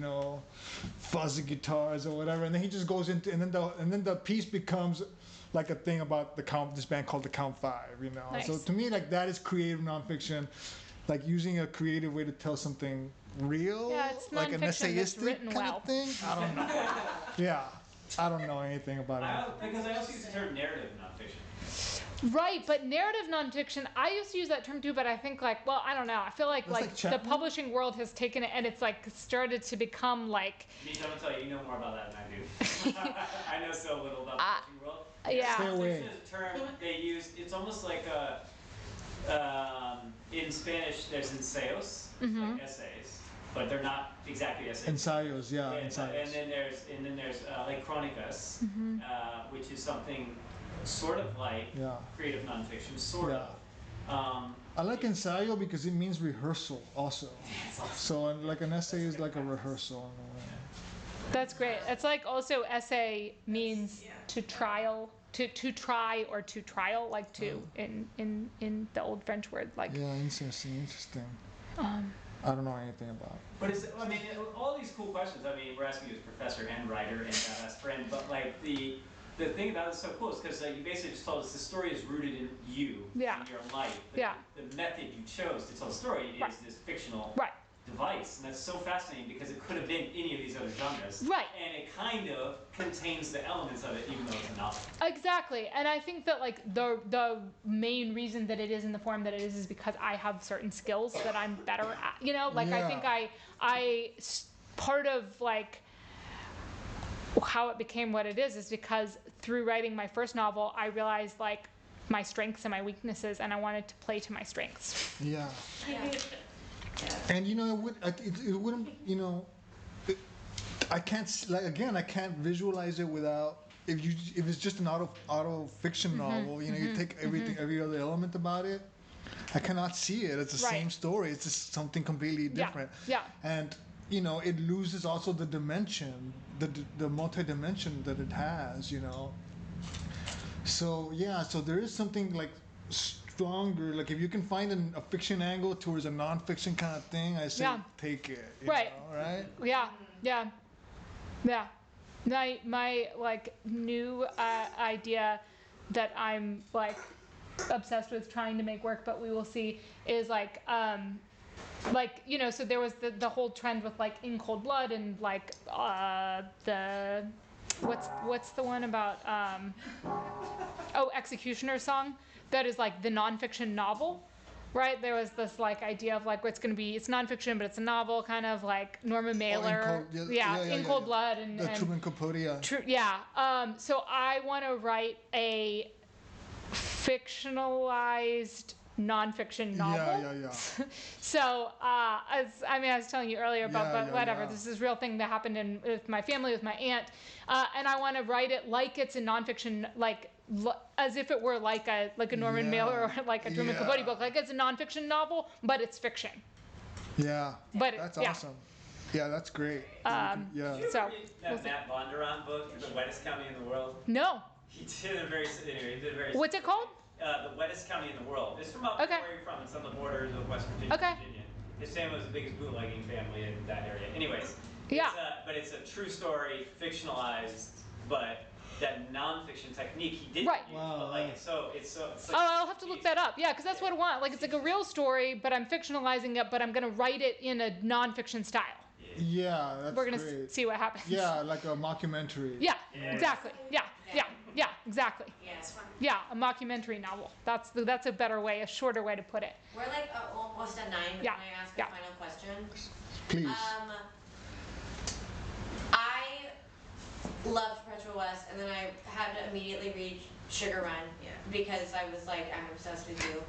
fuzzy guitars or whatever. And then he just goes into, and then the piece becomes like a thing about this band called the Count Five, Nice. So to me, like, that is creative nonfiction, like using a creative way to tell something real, Yeah, it's like an nonfiction that's essayistic written kind well. of thing. I don't know. Yeah, I don't know anything about it. Because I also use the term narrative nonfiction. Right, but narrative nonfiction, I used to use that term too, but I think like, well, I don't know. I feel like That's like the Chapman? publishing world has taken it and it's like started to become like, Me, I'm gonna tell you, you know more about that than I do. I know so little about the publishing world. yeah. Stay away. Nonfiction is a term they use. It's almost like in Spanish there's ensayos, like essays, but they're not exactly essays. Ensayos, yeah, And ensayos. then there's like chronicas, which is something sort of like Yeah. creative nonfiction, sort Yeah. of. I like ensayo because it means rehearsal also. So like an essay is like a rehearsal in a way. That's great. It's like also essay means to trial, to try or to trial, like to in the old French word, like. Yeah, interesting. I don't know anything about it. But I mean, all these cool questions. I mean, we're asking you as professor and writer and best friend, but like the thing about it is so cool is because you basically just told us the story is rooted in you, in your life. The method you chose to tell the story is this fictional device, and that's so fascinating because it could have been any of these other genres. Right. And it kind of contains the elements of it, even though it's a novel. Exactly, and I think that like the main reason that it is in the form that it is because I have certain skills that I'm better at. Like I think I part of like how it became what it is because through writing my first novel, I realized like my strengths and my weaknesses, and I wanted to play to my strengths. Yeah. And it wouldn't, I can't, like, again, I can't visualize it without, if it's just an auto fiction novel, you take every other element about it, I cannot see it. It's the same story. It's just something completely different. Yeah. And it loses also the dimension, the multi-dimension that it has, So so there is something like stronger. Like if you can find a fiction angle towards a non-fiction kind of thing, I say take it. Right. Right. Yeah. My like new idea that I'm like obsessed with trying to make work, but we will see, is like like, you know, so there was the whole trend with like In Cold Blood and like the what's the one about Executioner's Song, that is like the nonfiction novel, right? There was this like idea of like it's nonfiction but it's a novel, kind of like Norman Mailer, In Cold Blood and Truman Capote. So I want to write a fictionalized nonfiction novel. So, I was telling you earlier about, but whatever. This is a real thing that happened with my family, with my aunt, and I want to write it like it's a nonfiction, like as if it were like a Norman Mailer or like a Truman Capote book, like it's a nonfiction novel, but it's fiction. Yeah, but that's awesome. Yeah, that's great. Did you ever read that Matt Bondurant book, The Wettest County in the World? No. He did a very. What's it called? The wettest county in the world. It's from up where you're from. It's on the borders of West Virginia. Virginia. His family was the biggest bootlegging family in that area. Anyways, but it's a true story, fictionalized, but that nonfiction technique he didn't use. But like it's like, I'll have to look that up. Yeah, because that's what I want. Like it's like a real story, but I'm fictionalizing it, but I'm gonna write it in a nonfiction style. Yeah, that's We're gonna see what happens. Yeah, like a mockumentary. Yeah, exactly. Yeah, exactly. Yeah, it's fun. Yeah, a mockumentary novel. That's a better way, a shorter way to put it. We're like almost at 9, but can I ask a final question? Please. I loved Perpetual West, and then I had to immediately read Sugar Run because I was like, I'm obsessed with you.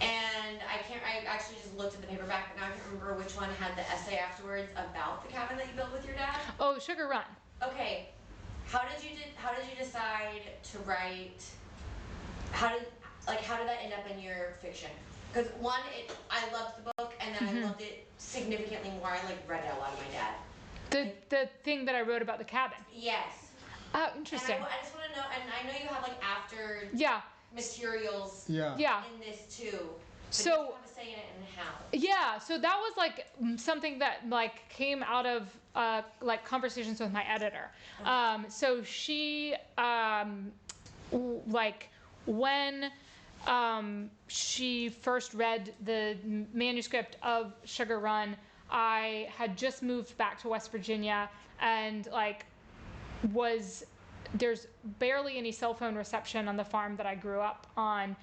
And I actually just looked at the paperback, but now I can't remember which one had the essay afterwards about the cabin that you built with your dad. Oh, Sugar Run. Okay. How did you decide to write? How did that end up in your fiction? Because one, I loved the book, and then I loved it significantly more. I like read it out loud to my dad. The thing that I wrote about the cabin. Yes. Oh, interesting. And I just want to know, and I know you have like after materials Yeah. in this too. But So you have a say in it and how. Yeah, so that was like something that like came out of like conversations with my editor. So she like when she first read the manuscript of Sugar Run, I had just moved back to West Virginia and like there's barely any cell phone reception on the farm that I grew up on,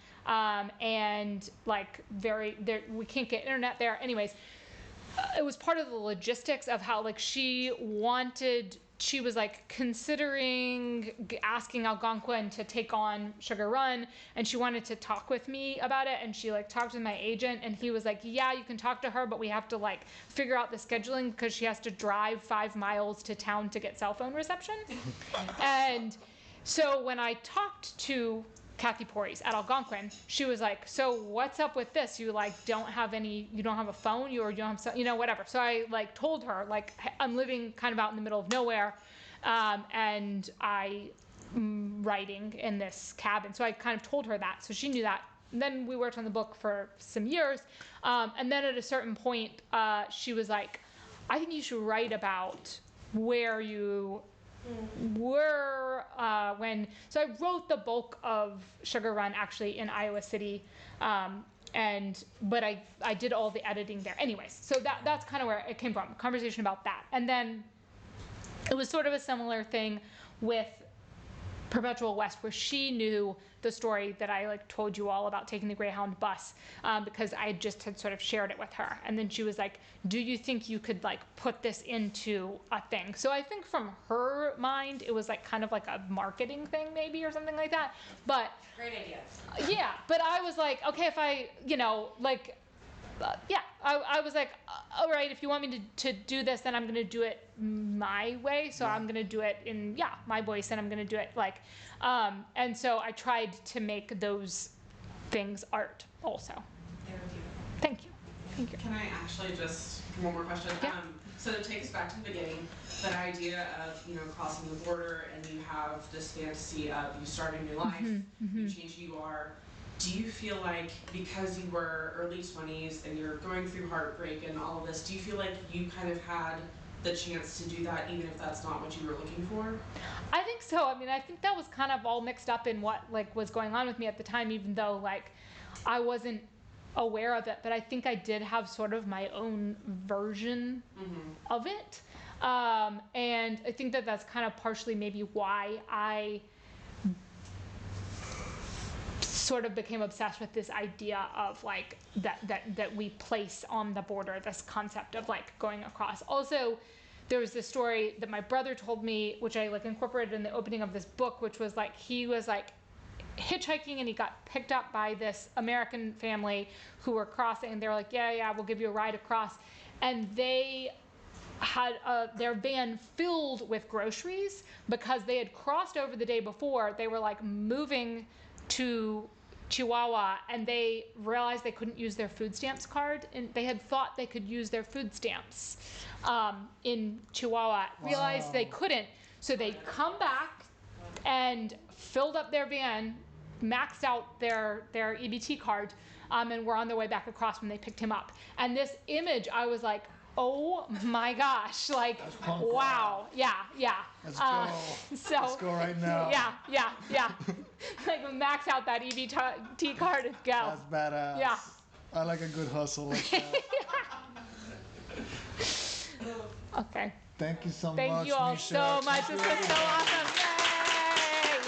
and like we can't get internet there. Anyways, it was part of the logistics of how like she was like considering asking Algonquin to take on Sugar Run, and she wanted to talk with me about it, and she like talked with my agent, and he was like, yeah, you can talk to her, but we have to like figure out the scheduling because she has to drive 5 miles to town to get cell phone reception. And so when I talked to Kathy Porres at Algonquin, she was like, so what's up with this? You like you don't have a phone, you don't have, whatever. So I like told her like, I'm living kind of out in the middle of nowhere, and I'm writing in this cabin. So I kind of told her that. So she knew that. And then we worked on the book for some years. And then at a certain point, she was like, I think you should write about where you were so I wrote the bulk of Sugar Run actually in Iowa City, but I did all the editing there. Anyways, so that's kind of where it came from, conversation about that. And then it was sort of a similar thing with Perpetual West, where she knew the story that I like told you all about taking the Greyhound bus, because I just had sort of shared it with her. And then she was like, do you think you could like put this into a thing? So I think from her mind, it was like kind of like a marketing thing maybe or something like that. But great idea. Yeah, but I was like, okay, if I, I was like, all right, if you want me to do this, then I'm going to do it my way. So I'm going to do it in, my voice, and I'm going to do it like, and so I tried to make those things art also. They're beautiful. Thank you. Thank you. Can I actually just, one more question? Yeah. So to take us back to the beginning, that idea of, crossing the border, and you have this fantasy of you start a new life, you change who you are. Do you feel like, because you were early 20s and you're going through heartbreak and all of this, do you feel like you kind of had the chance to do that, even if that's not what you were looking for? I think so. I mean, I think that was kind of all mixed up in what like was going on with me at the time, even though like I wasn't aware of it, but I think I did have sort of my own version of it. And I think that that's kind of partially maybe why I sort of became obsessed with this idea of like that we place on the border this concept of like going across. Also, there was this story that my brother told me, which I like incorporated in the opening of this book, which was like he was like hitchhiking and he got picked up by this American family who were crossing, and they were like, yeah, we'll give you a ride across. And they had their van filled with groceries because they had crossed over the day before. They were like moving to Chihuahua, and they realized they couldn't use their food stamps card, and they had thought they could use their food stamps in Chihuahua. Realized they couldn't, so they come back and filled up their van, maxed out their EBT card, and were on their way back across when they picked him up. And this image, I was like, oh my gosh, like, wow, yeah. Let's go. So, let's go right now. Yeah. Like, max out that EBT card and go. That's badass. Yeah. I like a good hustle like that. Okay. Thank you so much, Thank you all Mesha. so much. This was so awesome. Yay!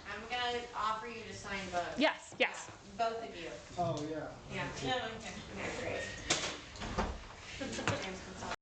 I'm gonna offer you to sign both. Yes. Both of you. Oh, yeah. Yeah. Yeah, okay. Okay, great. James Gonzalez.